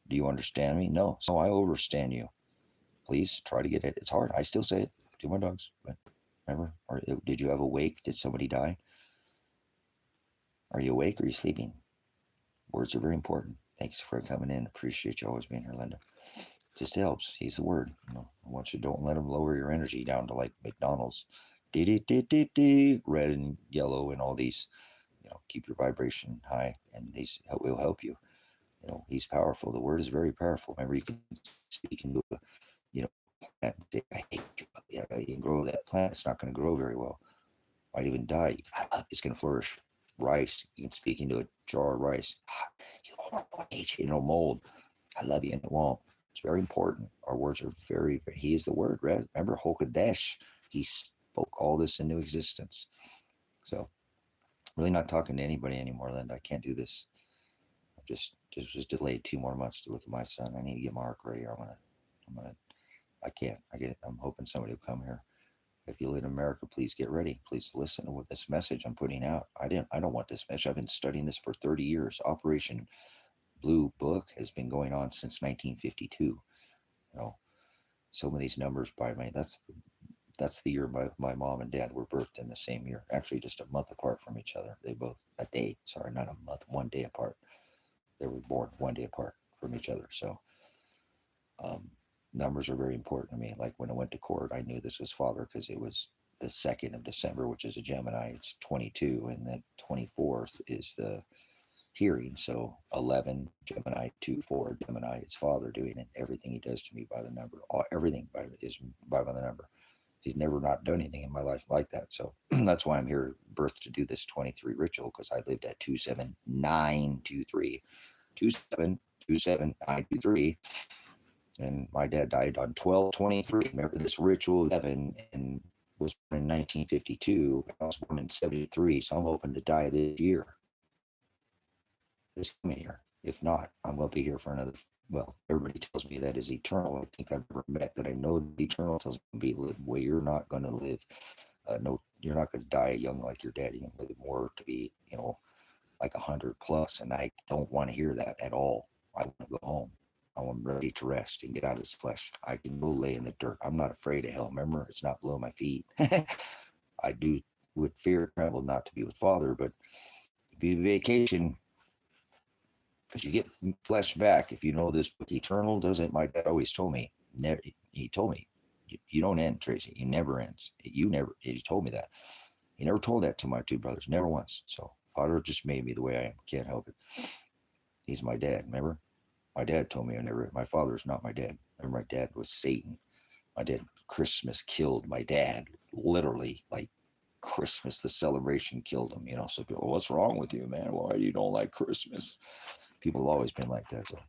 S1: Do you understand me? No. So I overstand you. Please try to get it. It's hard. I still say it to my dogs. But remember, or did you have a wake? Did somebody die? Are you awake or are you sleeping? Words are very important. Thanks for coming in. Appreciate you always being here, Linda. Just helps. He's the word. I want you, don't let him lower your energy down to like McDonald's. Red and yellow and all these keep your vibration high, and will help you. He's powerful. The word is very powerful. Remember, you can speak into a, plant and say, I hate you. You can grow that plant. It's not going to grow very well. Might even die. It's going to flourish. Rice, you can speak into a jar of rice. You don't know what age, mold. I love you, and it won't. It's very important. Our words are very, very, he is the word, right? Remember, Hokadesh, he spoke all this into existence. So, really not talking to anybody anymore, Linda. I can't do this. Just delayed 2 more months to look at my son. I need to get my arc ready. I can't. I'm hoping somebody will come here. If you live in America, please get ready. Please listen to what this message I'm putting out. I don't want this message. I've been studying this for 30 years. Operation Blue Book has been going on since 1952. Some of these numbers by me. That's the year my mom and dad were birthed in the same year. Actually, just a month apart from each other. They both a day. Sorry, not a month. 1 day apart. They were born 1 day apart from each other. So numbers are very important to me. Like when I went to court, I knew this was father because it was the 2nd of December, which is a Gemini. It's 22, and then 24th is the hearing. So 11 Gemini, 2-4 Gemini. It's father doing it. Everything he does to me by the number. Everything is by the number. He's never not done anything in my life like that. So that's why I'm here, birthed to do this 23 ritual, because I lived at 27923. 2727923. And my dad died on 12/23. Remember this ritual 11 and was born in 1952. I was born in 73, so I'm hoping to die this year. This coming year. If not, I'm going to be here for another. Well, everybody tells me that is eternal. I think I've never met that I know the eternal tells me to be live where you're not going to live. No, you're not going to die young like your dad. You're going to live more to be, like 100 plus. And I don't want to hear that at all. I want to go home. I'm ready to rest and get out of this flesh. I can go lay in the dirt. I'm not afraid of hell. Remember, it's not below my feet. I do with fear tremble not to be with Father, but be vacation, because you get flesh back. If you know this book, eternal doesn't. My dad always told me. Never. He told me, you don't end, Tracy. It never ends. You never. He told me that. He never told that to my 2 brothers. Never once. So Father just made me the way I am. Can't help it. He's my dad. Remember. My dad told me my father's not my dad. Remember, my dad was Satan. My dad, Christmas killed my dad. Literally, like Christmas, the celebration killed him. So people, what's wrong with you, man? Why you don't like Christmas? People have always been like that. So,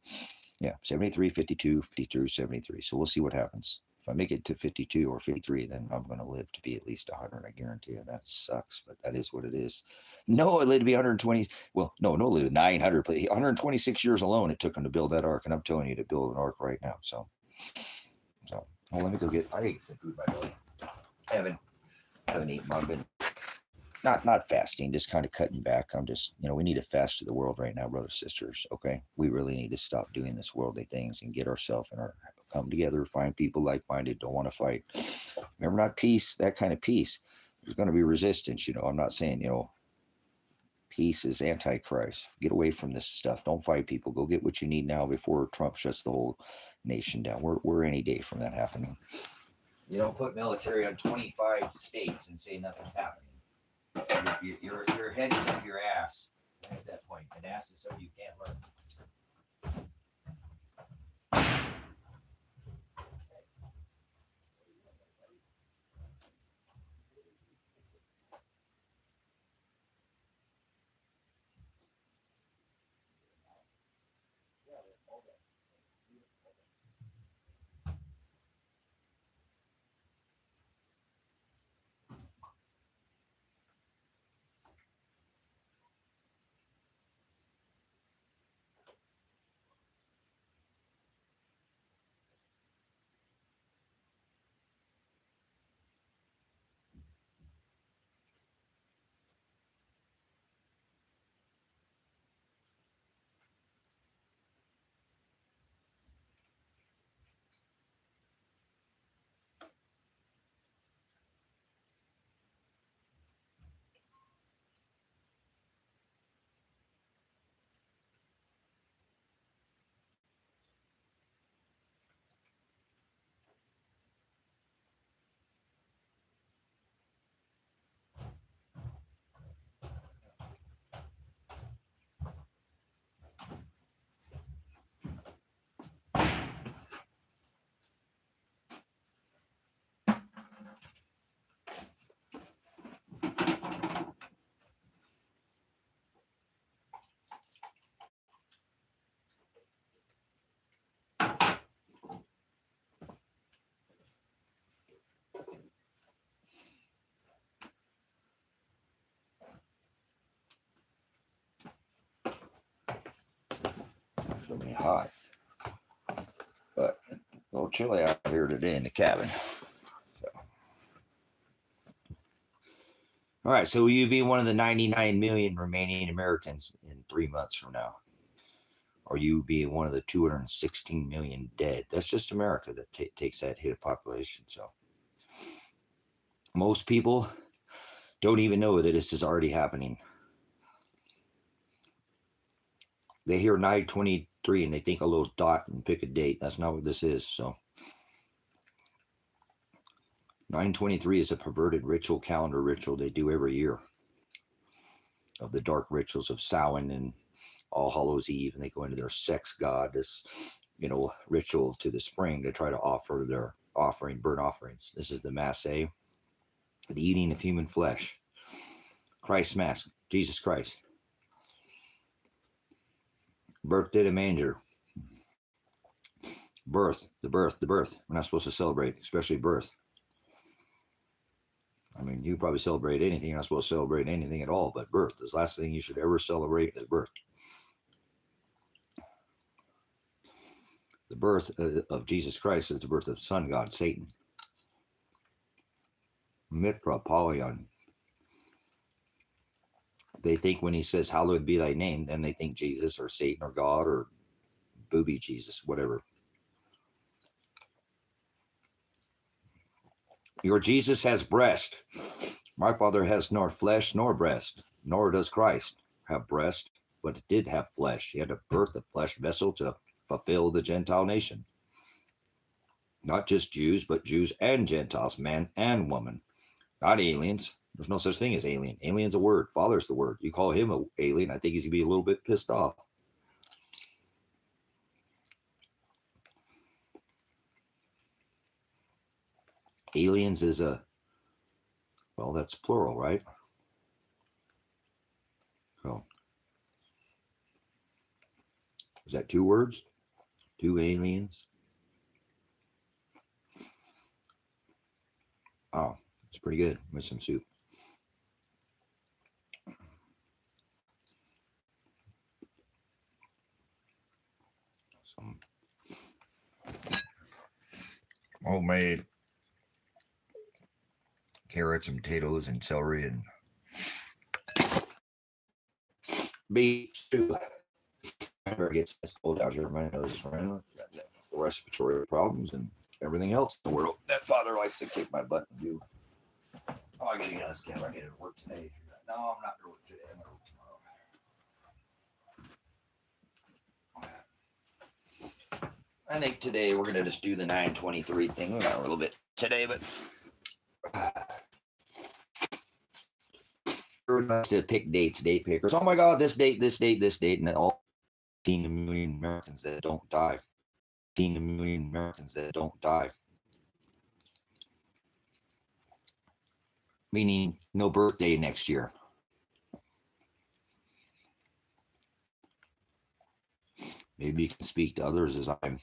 S1: yeah, 73, 52, 53, 73. So we'll see what happens. If I make it to 52 or 53, then I'm going to live to be at least 100, I guarantee you. That sucks, but that is what it is. No, I lived to be 120. Well, no, live 900, but 126 years alone it took him to build that ark, and I'm telling you to build an ark right now. So well, let me go I ate some food, by the way. I haven't eaten. I've been not fasting, just kind of cutting back. I'm just, we need to fast to the world right now, brothers, sisters. Okay, we really need to stop doing this worldly things and get ourselves come together, find people like-minded, don't want to fight. Remember, not peace, that kind of peace. There's going to be resistance. I'm not saying, peace is antichrist. Get away from this stuff. Don't fight people. Go get what you need now before Trump shuts the whole nation down. We're any day from that happening. You don't put military on 25 states and say nothing's happening. Your head is up your ass at that point. An ass is something you can't learn. Really hot. But a little chilly out here today in the cabin. So. All right, so will you be one of the 99 million remaining Americans in 3 months from now? Or you be one of the 216 million dead? That's just America that takes that hit of population. So most people don't even know that this is already happening. They hear 9/23 and they think a little dot and pick a date. That's not what this is. So 9/23 is a perverted ritual, calendar ritual they do every year of the dark rituals of Samhain and All Hallows Eve, and they go into their sex goddess, ritual to the spring to try to offer their burnt offerings. This is the Masse, the eating of human flesh. Christ's Mass, Jesus Christ. Birthday to manger. Birth, the birth. We're not supposed to celebrate, especially birth. I mean, you probably celebrate anything. You're not supposed to celebrate anything at all, but birth. The last thing you should ever celebrate is birth. The birth of Jesus Christ is the birth of Sun God, Satan. Mithra, Apollyon. They think when he says, hallowed be thy name, then they think Jesus or Satan or God or booby Jesus, whatever. Your Jesus has breast. My Father has nor flesh nor breast, nor does Christ have breast, but it did have flesh. He had to birth the flesh vessel to fulfill the Gentile nation. Not just Jews, but Jews and Gentiles, man and woman. Not aliens. There's no such thing as alien. Alien's a word. Father's the word. You call him an alien, I think he's going to be a little bit pissed off. Aliens is well, that's plural, right? So, is that 2 words? 2 aliens? Oh, it's pretty good with some soup. Some homemade carrots and potatoes and celery and beef stew. Whenever it gets cold out here, my nose is running. Respiratory problems and everything else in the world that Father likes to kick my butt and do. Oh, I gotta get on this camera. I get to work today. No, I'm not going to work today. I'm going to work tomorrow. I think today we're going to just do the 9/23 thing. We got a little bit today, but to pick dates, date pickers. Oh my God, this date, and then all 18 million Americans that don't die. 18 million Americans that don't die. Meaning no birthday next year. Maybe you can speak to others as I'm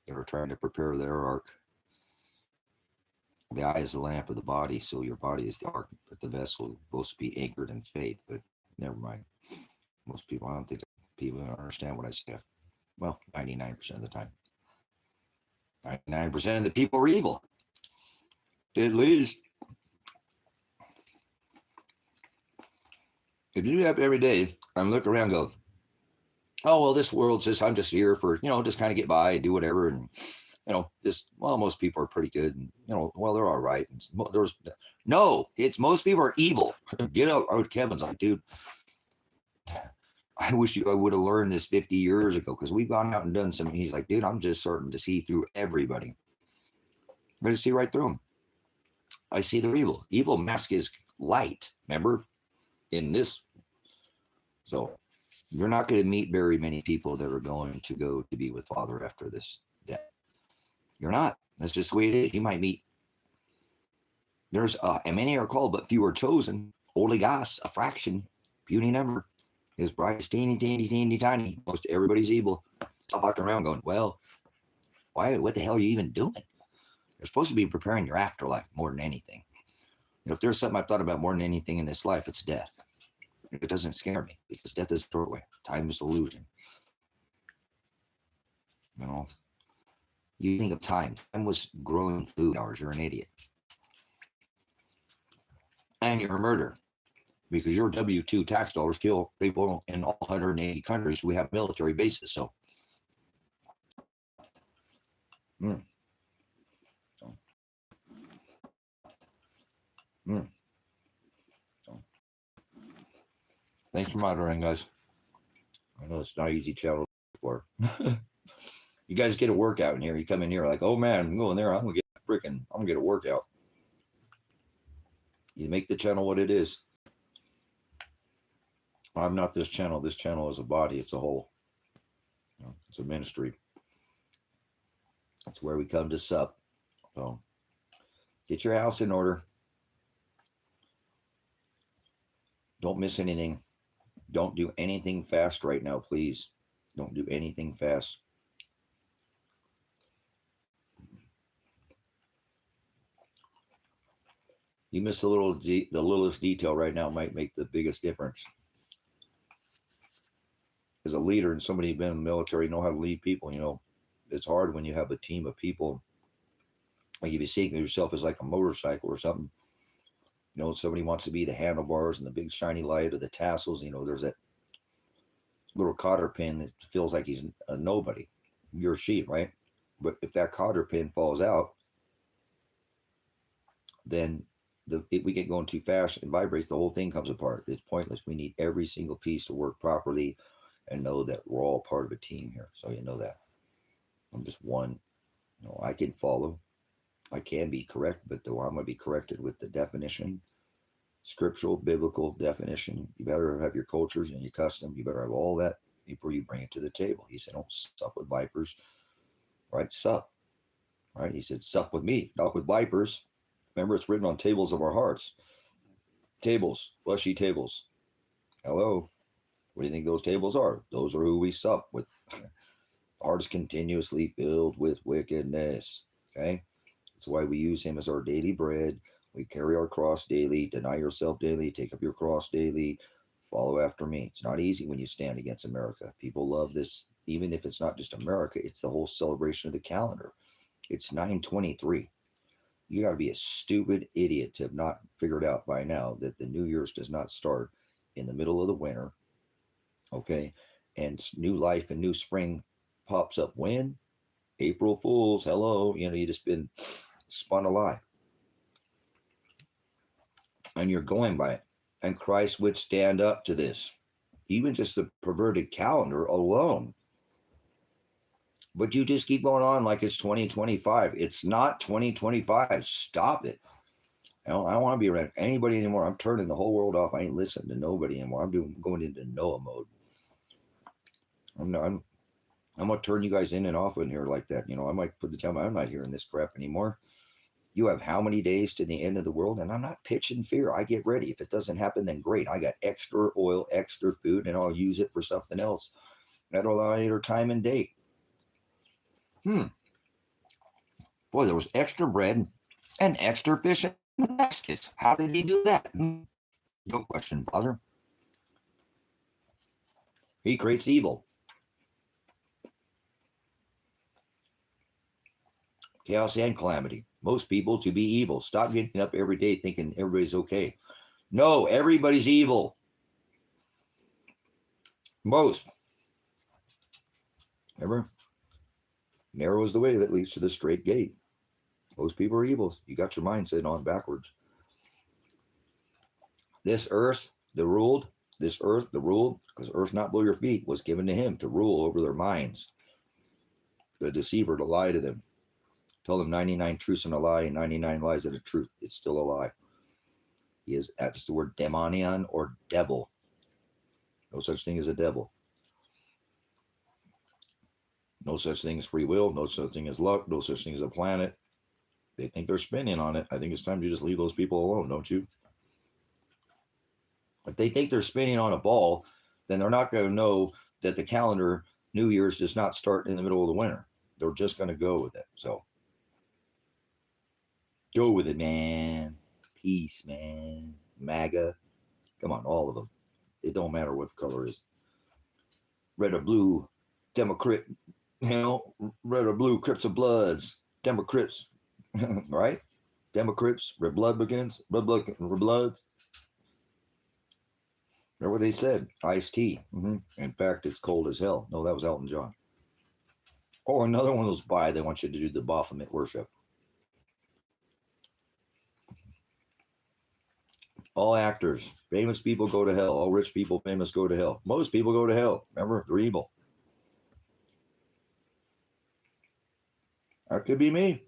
S1: they're trying to prepare their ark. The eye is the lamp of the body, so your body is the ark, but the vessel is supposed to be anchored in faith. But never mind. Most people, I don't think people understand what I say. Well, 99% of the time. 99% of the people are evil. At least. If you do that every day and look around and go, oh, well, this world's just, I'm just here for, just kind of get by and do whatever. And, most people are pretty good. And, well, they're all right. And it's most people are evil. Get out. Kevin's like, dude, I wish I would have learned this 50 years ago because we've gone out and done some. He's like, dude, I'm just starting to see through everybody. I just see right through them. I see the evil. Evil mask is light, remember? In this. So you're not going to meet very many people that are going to go to be with Father after this death. You're not. That's just the way it is. You might meet. There's and many are called, but few are chosen. Holy Ghost, a fraction, puny number. His bride is teeny, teeny, teeny, tiny. Most everybody's evil. Stop walking around going, well, why? What the hell are you even doing? You're supposed to be preparing your afterlife more than anything. If there's something I've thought about more than anything in this life, it's death. It doesn't scare me because death is a doorway. Time is illusion. You know, you think of time. Time was growing food hours. You're an idiot. And you're a murderer because your W-2 tax dollars kill people in all 180 countries. We have military bases. So, mm, so, mm, so. Thanks for moderating, guys. I know it's not an easy channel for. You guys get a workout in here. You come in here like, oh man, I'm going there. I'm gonna get a workout. You make the channel what it is. I'm not this channel. This channel is a body. It's a whole. You know, it's a ministry. That's where we come to sup. So get your house in order. Don't miss anything. Don't do anything fast right now, please. Don't do anything fast. You miss the littlest detail right now might make the biggest difference. As a leader and somebody who's been in the military, know how to lead people. You know, it's hard when you have a team of people. Like if you think of yourself as like a motorcycle or something, you know, somebody wants to be the handlebars and the big shiny light or the tassels. You know, there's that little cotter pin that feels like he's a nobody. You're a sheep, right? But if that cotter pin falls out, then we get going too fast and vibrates, the whole thing comes apart. It's pointless. We need every single piece to work properly and know that we're all part of a team here. So you know that. I'm just one. You know, I can follow. I can be correct, but though I'm going to be corrected with the definition, scriptural, biblical definition. You better have your cultures and your custom. You better have all that before you bring it to the table. He said, don't sup with vipers, right? Sup, right? He said, sup with me, not with vipers. Remember, it's written on tables of our hearts. Tables, fleshy tables. Hello. What do you think those tables are? Those are who we sup with. Hearts continuously filled with wickedness. Okay? That's why we use him as our daily bread. We carry our cross daily, deny yourself daily, take up your cross daily, follow after me. It's not easy when you stand against America. People love this, even if it's not just America, it's the whole celebration of the calendar. It's 9/23. You got to be a stupid idiot to have not figured out by now that the New Year's does not start in the middle of the winter. Okay. And new life and new spring pops up when? April Fools. Hello. You know, you just been spun a lie. And you're going by it. And Christ would stand up to this. Even just the perverted calendar alone. But you just keep going on like it's 2025. It's not 2025. Stop it. I don't want to be around anybody anymore. I'm turning the whole world off. I ain't listening to nobody anymore. I'm going into Noah mode. I'm gonna turn you guys in and off in here like that. You know, I might put the time. I'm not hearing this crap anymore. You have how many days to the end of the world? And I'm not pitching fear. I get ready. If it doesn't happen, then great. I got extra oil, extra food, and I'll use it for something else at a later time and date. Boy, there was extra bread and extra fish in the baskets. How did he do that? No question, Father. He creates evil. Chaos and calamity. Most people to be evil. Stop getting up every day thinking everybody's okay. No, everybody's evil. Most. Remember? Narrow is the way that leads to the straight gate. Most people are evil. You got your mindset on backwards. This earth, the ruled, because earth not below your feet, was given to him to rule over their minds. The deceiver to lie to them. Tell them 99 truths and a lie and 99 lies and a truth. It's still a lie. That's the word demonion or devil. No such thing as a devil. No such thing as free will. No such thing as luck. No such thing as a planet. They think they're spinning on it. I think it's time to just leave those people alone, don't you? If they think they're spinning on a ball, then they're not going to know that the calendar New Year's does not start in the middle of the winter. They're just going to go with it. So go with it, man. Peace, man. MAGA. Come on, all of them. It don't matter what the color is. Red or blue, Democrat, red or blue, Crips or Bloods, Democrats, right? Democrats, Republicans, Bloods. Remember what they said? Iced tea. In fact, it's cold as hell. No, that was Elton John. Oh, another one of those they want you to do the Baphomet worship. All actors, famous people go to hell. All rich people, famous, go to hell. Most people go to hell. Remember, they're evil. That could be me.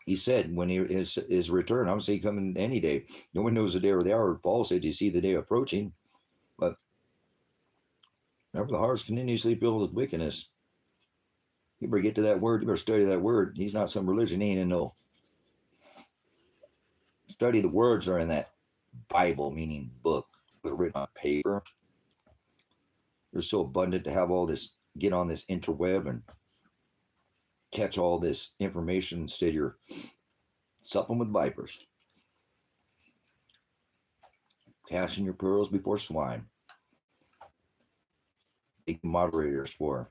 S1: He said when his return, I'm saying coming any day. No one knows the day or the hour. Paul said, you see the day approaching. But remember, the heart's continuously filled with wickedness. You better get to that word. You better study that word. He's not some religion. He ain't in no. Study the words are in that Bible, meaning book. It was written on paper. They're so abundant to have all this, get on this interweb and catch all this information instead you're supping with vipers. Casting your pearls before swine. Big moderators for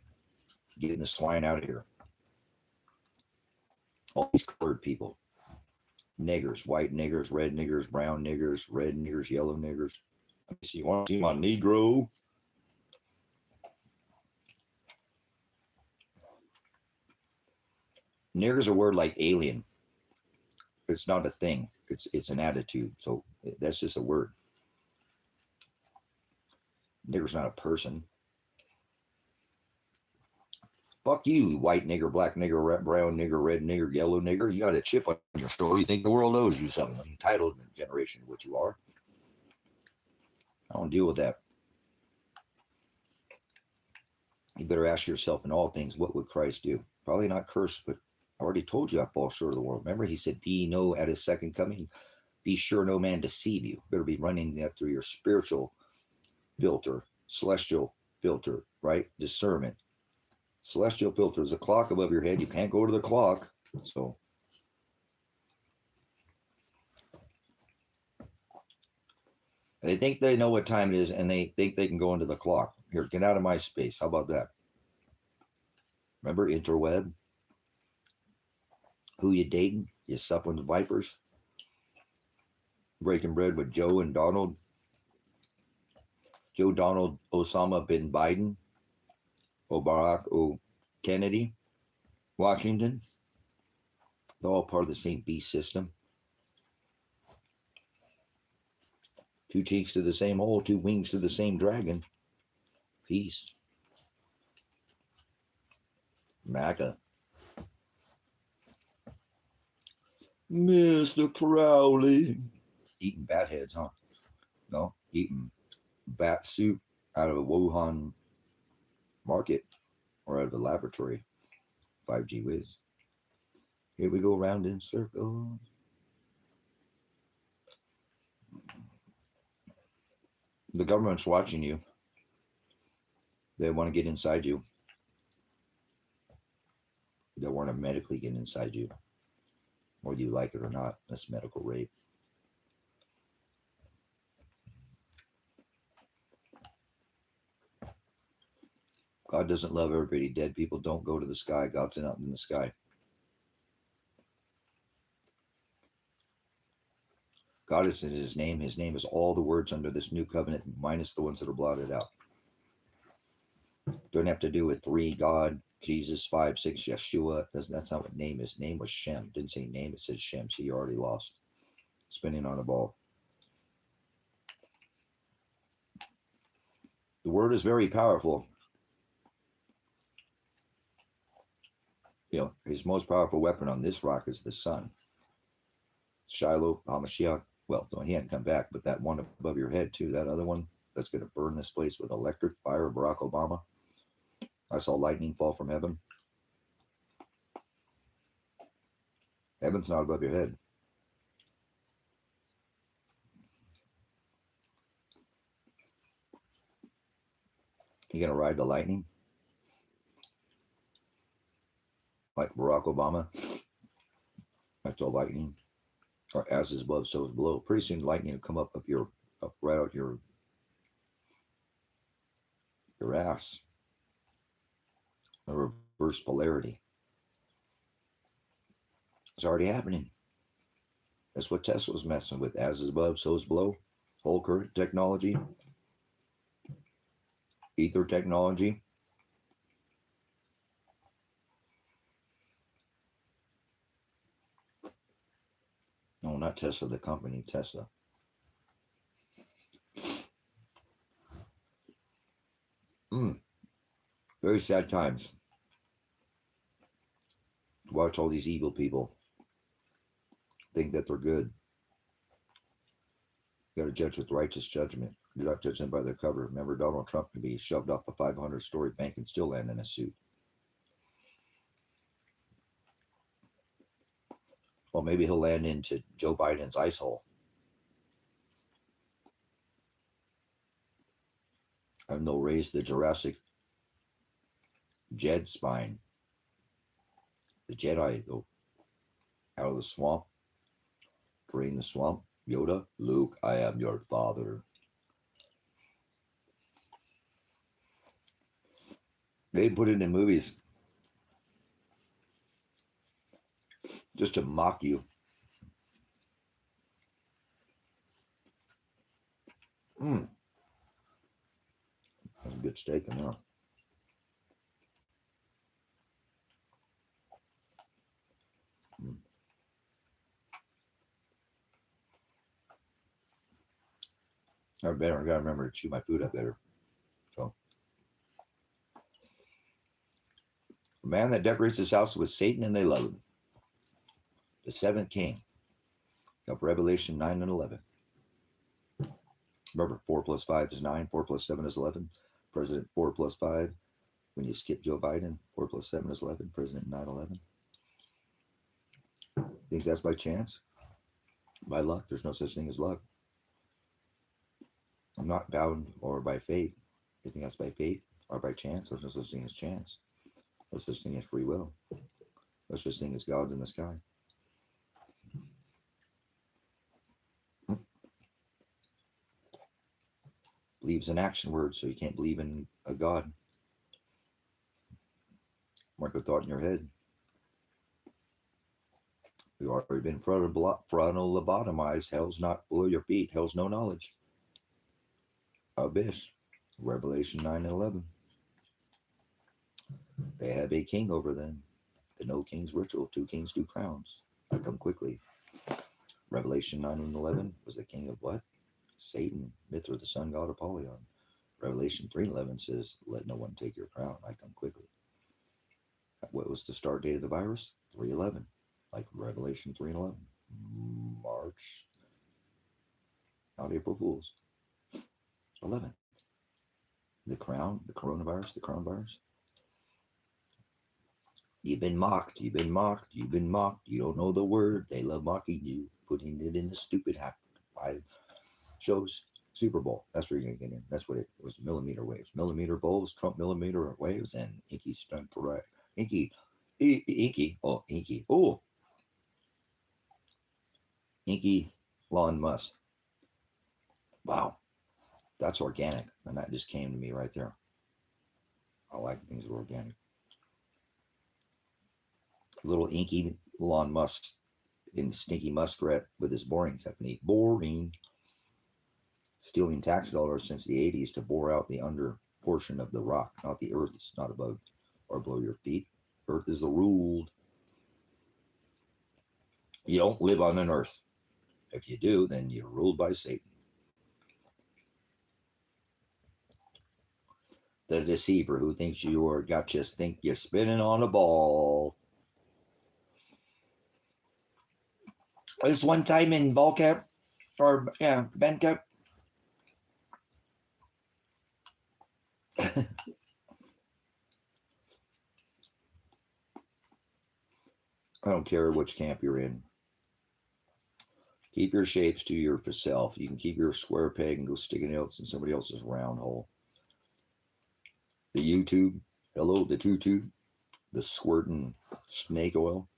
S1: getting the swine out of here. All these colored people. Niggers, white niggers, red niggers, brown niggers, red niggers, yellow niggers. Let me see, you want to see my Negro? Nigger's a word like alien. It's not a thing. It's an attitude. So that's just a word. Nigger's not a person. Fuck you, white nigger, black nigger, brown nigger, red nigger, yellow nigger. You got a chip on your shoulder. You think the world owes you something. Entitled generation, what you are. I don't deal with that. You better ask yourself in all things, what would Christ do? Probably not curse, but I already told you I fall short of the world. Remember, he said, be no at his second coming. Be sure no man deceive you. Better be running that through your spiritual filter, celestial filter, right? Discernment. Celestial filter is a clock above your head. You can't go to the clock. So they think they know what time it is, and they think they can go into the clock. Here, get out of my space. How about that? Remember interweb? Who you dating? You sup with the vipers? Breaking bread with Joe and Donald? Joe, Donald, Osama bin Biden, Barack Kennedy, Washington. They're all part of the same beast system. Two cheeks to the same hole, two wings to the same dragon. Peace. Maca. Mr. Crowley. Eating bat heads, huh? No, eating bat soup out of a Wuhan market or out of a laboratory. 5G whiz. Here we go round in circles. The government's watching you. They want to get inside you. They want to medically get inside you. Whether you like it or not, that's medical rape. God doesn't love everybody. Dead people don't go to the sky. God's not in the sky. God is in his name. His name is all the words under this new covenant, minus the ones that are blotted out. Don't have to do with 3, God, Jesus, 5, 6, Yeshua. That's not what name is. Name was Shem. Didn't say name, it says Shem. So you already lost. Spinning on a ball. The word is very powerful. You know, his most powerful weapon on this rock is the sun. Shiloh, HaMashiach. Well, no, he hadn't come back, but that one above your head too, that other one that's going to burn this place with electric fire, Barack Obama. I saw lightning fall from heaven. Heaven's not above your head. You going to ride the lightning? Like Barack Obama? I saw lightning. Or as is above, so is below. Pretty soon lightning will come up right out your ass. a reverse polarity. It's already happening. That's what Tesla's messing with. As is above, so is below. Whole current technology, ether technology. No, not Tesla, the company, Tesla. Very sad times. To watch all these evil people think that they're good. You got to judge with righteous judgment. Do not judge them by their cover. Remember, Donald Trump could be shoved off a 500-story bank and still land in a suit. Well, maybe he'll land into Joe Biden's ice hole. And they'll raise the Jurassic Jed spine. The Jedi go out of the swamp, drain the swamp. Yoda, Luke, I am your father. They put it in movies just to mock you. That's a good steak in there. I gotta remember to chew my food up better. So, a man that decorates his house with Satan and they love him. The seventh king of Revelation 9 and 11. Remember, 4 plus 5 is 9, 4 plus 7 is 11. President 4 plus 5. When you skip Joe Biden, 4 plus 7 is 11. President 9/11. Thinks that's by chance? By luck? There's no such thing as luck. I'm not bound or by fate. You think that's by fate or by chance? There's no such thing as chance. No such thing as free will. No such thing as God's in the sky. Believe's an action word, so you can't believe in a God. Mark a thought in your head. We've already been frontal lobotomized. Hell's not below your feet. Hell's no knowledge. Abyss. Revelation 9 and 11. They have a king over them. The no king's ritual. 2 kings, 2 crowns. I come quickly. Revelation 9 and 11 was the king of what? Satan, Mithra, the sun god Apollyon. Revelation 3 and 11 says, let no one take your crown. I come quickly. What was the start date of the virus? 3/11. Like Revelation 3 and 11. March. Not April Fools. 11. The coronavirus. You've been mocked. You've been mocked. You've been mocked. You don't know the word. They love mocking you. Putting it in the stupid 5 shows. Super Bowl. That's where you're going to get in. That's what it was. Millimeter waves. Millimeter bowls. Trump millimeter waves. And Inky stunt right. Inky. Oh, Inky. Oh. Inky Elon Musk. Wow. That's organic. And that just came to me right there. I like things that are organic. Little Inky Elon Musk in Stinky Muskrat with his boring company. Boring. Stealing tax dollars since the 80s to bore out the under portion of the rock, not the earth. It's not above or below your feet. Earth is the ruled. You don't live on an earth. If you do, then you're ruled by Satan. The deceiver who thinks you are think you're spinning on a ball. This one time in ball cap, or band cap. I don't care which camp you're in. Keep your shapes to yourself. You can keep your square peg and go sticking else in somebody else's round hole. The YouTube, hello, the tutu, the squirting snake oil,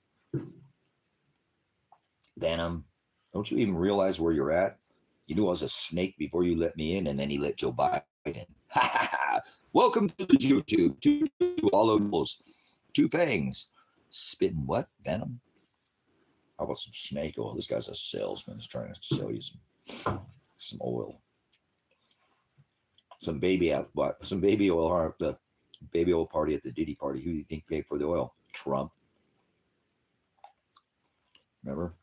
S1: venom. Don't you even realize where you're at? You knew I was a snake before you let me in, and then he let Joe Biden. Welcome to the YouTube. Two Hollows, two fangs, spitting what? Venom? How about some snake oil? This guy's a salesman. He's trying to sell you some oil. Some baby oil. The baby oil party at the Diddy party. Who do you think paid for the oil? Trump. Remember?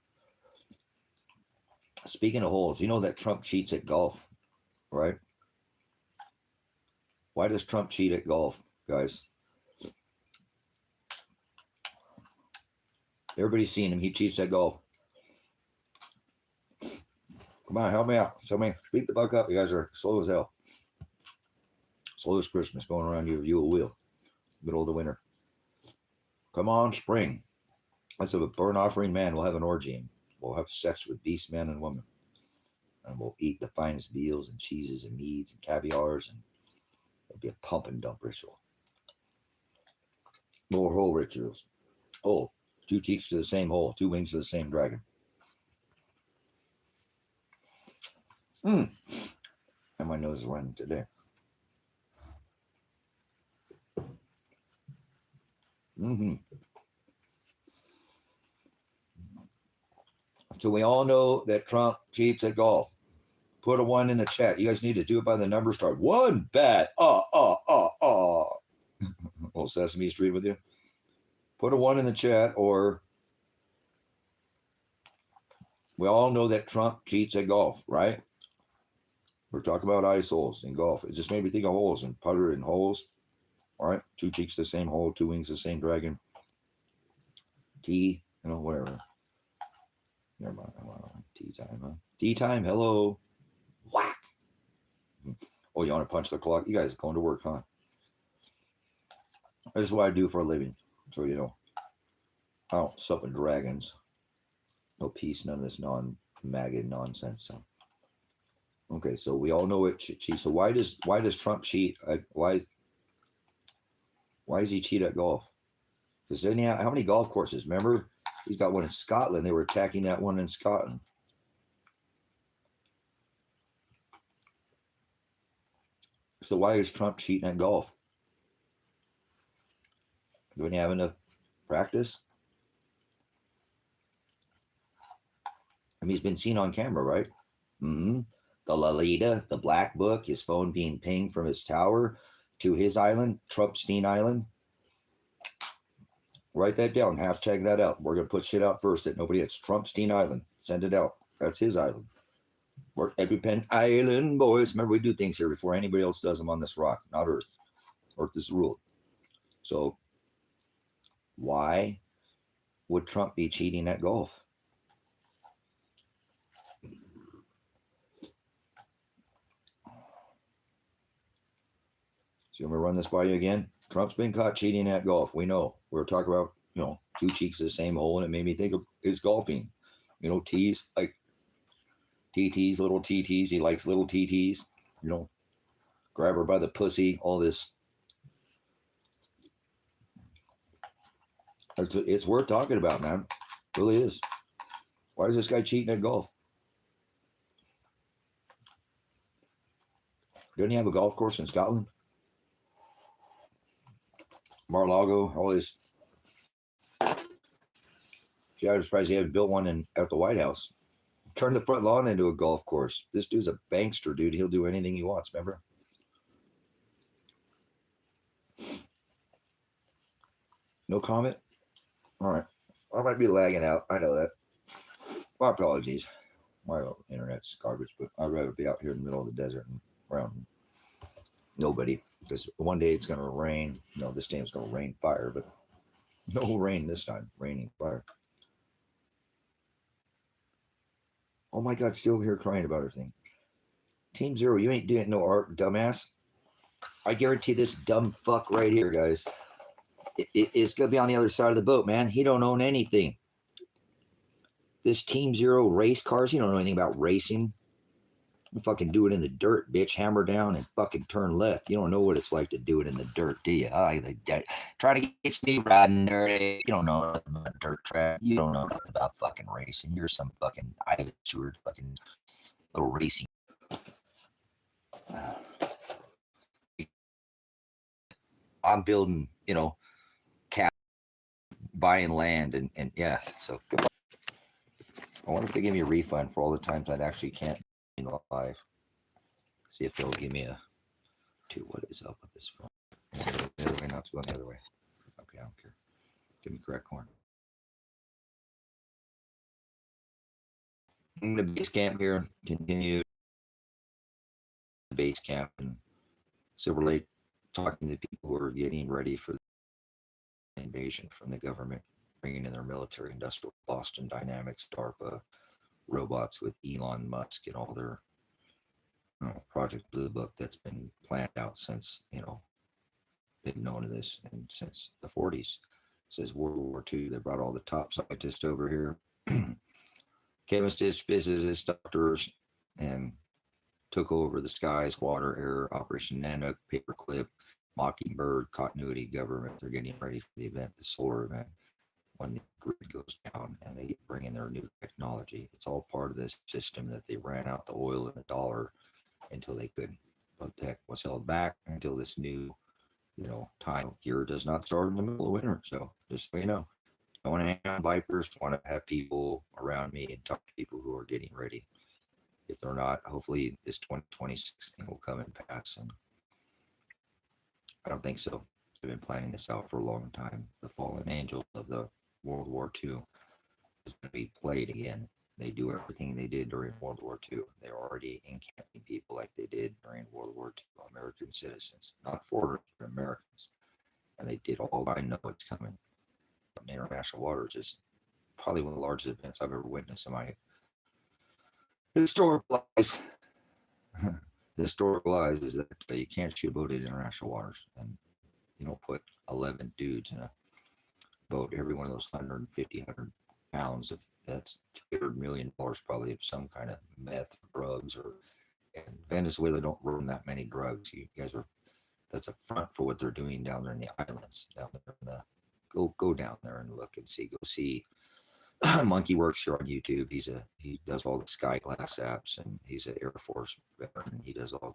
S1: Speaking of holes, you know that Trump cheats at golf, right? Why does Trump cheat at golf, guys? Everybody's seen him. He cheats at golf. Come on, help me out. Tell me, speak the fuck up. You guys are slow as hell. Slow as Christmas going around you a wheel. Middle of the winter. Come on, spring. Let's have a burnt offering, man. We'll have an orgy. We'll have sex with beast men and women. And we'll eat the finest veals and cheeses and meads and caviars. And it'll be a pump and dump ritual. More hole rituals. Oh, two cheeks to the same hole. Two wings to the same dragon. And my nose is running today. So we all know that Trump cheats at golf. Put a 1 in the chat. You guys need to do it by the number start. 1 bat. Little Sesame Street with you. Put a 1 in the chat, or we all know that Trump cheats at golf, right? We're talking about ice holes in golf. It just made me think of holes and putter and holes. All right, two cheeks the same hole, two wings the same dragon. Tea, whatever. Never mind. Tea time, huh? Tea time, hello. Whack. Oh, you want to punch the clock? You guys are going to work, huh? This is what I do for a living. So, I don't sup with dragons. No peace, none of this maggot nonsense. So. Okay, so we all know it cheats. So why does Trump cheat? Why does he cheat at golf? Because how many golf courses? Remember, he's got one in Scotland. They were attacking that one in Scotland. So why is Trump cheating at golf? Do he have enough practice? I mean, he's been seen on camera, right? The Lolita, the Black Book, his phone being pinged from his tower to his island, Trumpstein Island. Write that down. Hashtag that out. We're going to put shit out first that nobody hits. Trumpstein Island. Send it out. That's his island. We're EpiPen Island, boys. Remember, we do things here before anybody else does them on this rock, not Earth. Earth is ruled. So, why would Trump be cheating at golf? So I'm going to run this by you again. Trump's been caught cheating at golf. We know. We were talking about, two cheeks of the same hole, and it made me think of his golfing. Tees, like TTs, little TTs. He likes little TTs. Grab her by the pussy, all this. It's worth talking about, man. It really is. Why is this guy cheating at golf? Doesn't he have a golf course in Scotland? Mar-a-Lago, all this. Gee, I was surprised he hadn't built one at the White House. Turn the front lawn into a golf course. This dude's a bankster, dude. He'll do anything he wants, remember? No comment? All right. I might be lagging out. I know that. My apologies. My internet's garbage, but I'd rather be out here in the middle of the desert and around nobody. Because one day it's going to rain. This day it's going to rain fire, but no rain this time. Raining fire. Oh my God, still here crying about everything. Team Zero, you ain't doing no art, dumbass. I guarantee this dumb fuck right here, guys. It's going to be on the other side of the boat, man. He don't own anything. This Team Zero race cars, he don't know anything about racing. You fucking do it in the dirt, bitch. Hammer down and fucking turn left. You don't know what it's like to do it in the dirt, do you? Trying to get me riding dirty. You don't know nothing about dirt track. You don't know nothing about fucking racing. You're some fucking Ivan Stewart fucking little racing. I'm building, buying land and yeah. So I wonder if they give me a refund for all the times I actually can't be live. See if they'll give me a two. What is up with this phone? The other way, not to go the other way. Okay, I don't care. Give me correct corn. I'm going to base camp here. Continue the base camp in Silver Lake, talking to people who are getting ready for the invasion from the government, bringing in their military, industrial, Boston Dynamics, DARPA, robots with Elon Musk and all their Project Blue Book that's been planned out since, they've known of this and since the 40s. It says World War II. They brought all the top scientists over here, chemists, physicists, doctors, and took over the skies, water, air, Operation Nanook, Paperclip, Mockingbird, continuity, government. They're getting ready for the event, the solar event, when the grid goes down and they bring in their new technology. It's all part of this system that they ran out the oil and the dollar until they couldn't. But that was held back until this new, time here does not start in the middle of winter. So just so you know, I want to hang on Vipers, want to have people around me and talk to people who are getting ready. If they're not, hopefully this 2026 thing will come and pass. And I don't think so. I've been planning this out for a long time. The fallen angels of the World War II is going to be played again. They do everything they did during World War II. They're already encamping people like they did during World War II, American citizens, not foreigners, but Americans. And they did all I know it's coming. But international waters is probably one of the largest events I've ever witnessed in my historical life. The historical lies is that you can't shoot a boat in international waters, and you don't put 11 dudes in a boat. Every one of those 150, 100 pounds of that's $300 million probably of some kind of meth, drugs, or and Venezuela don't run that many drugs. You guys are that's a front for what they're doing down there in the islands. Down there in the go down there and look and see. Go see Monkey works here on YouTube. He does all the Sky Glass apps, and he's an Air Force veteran. He does all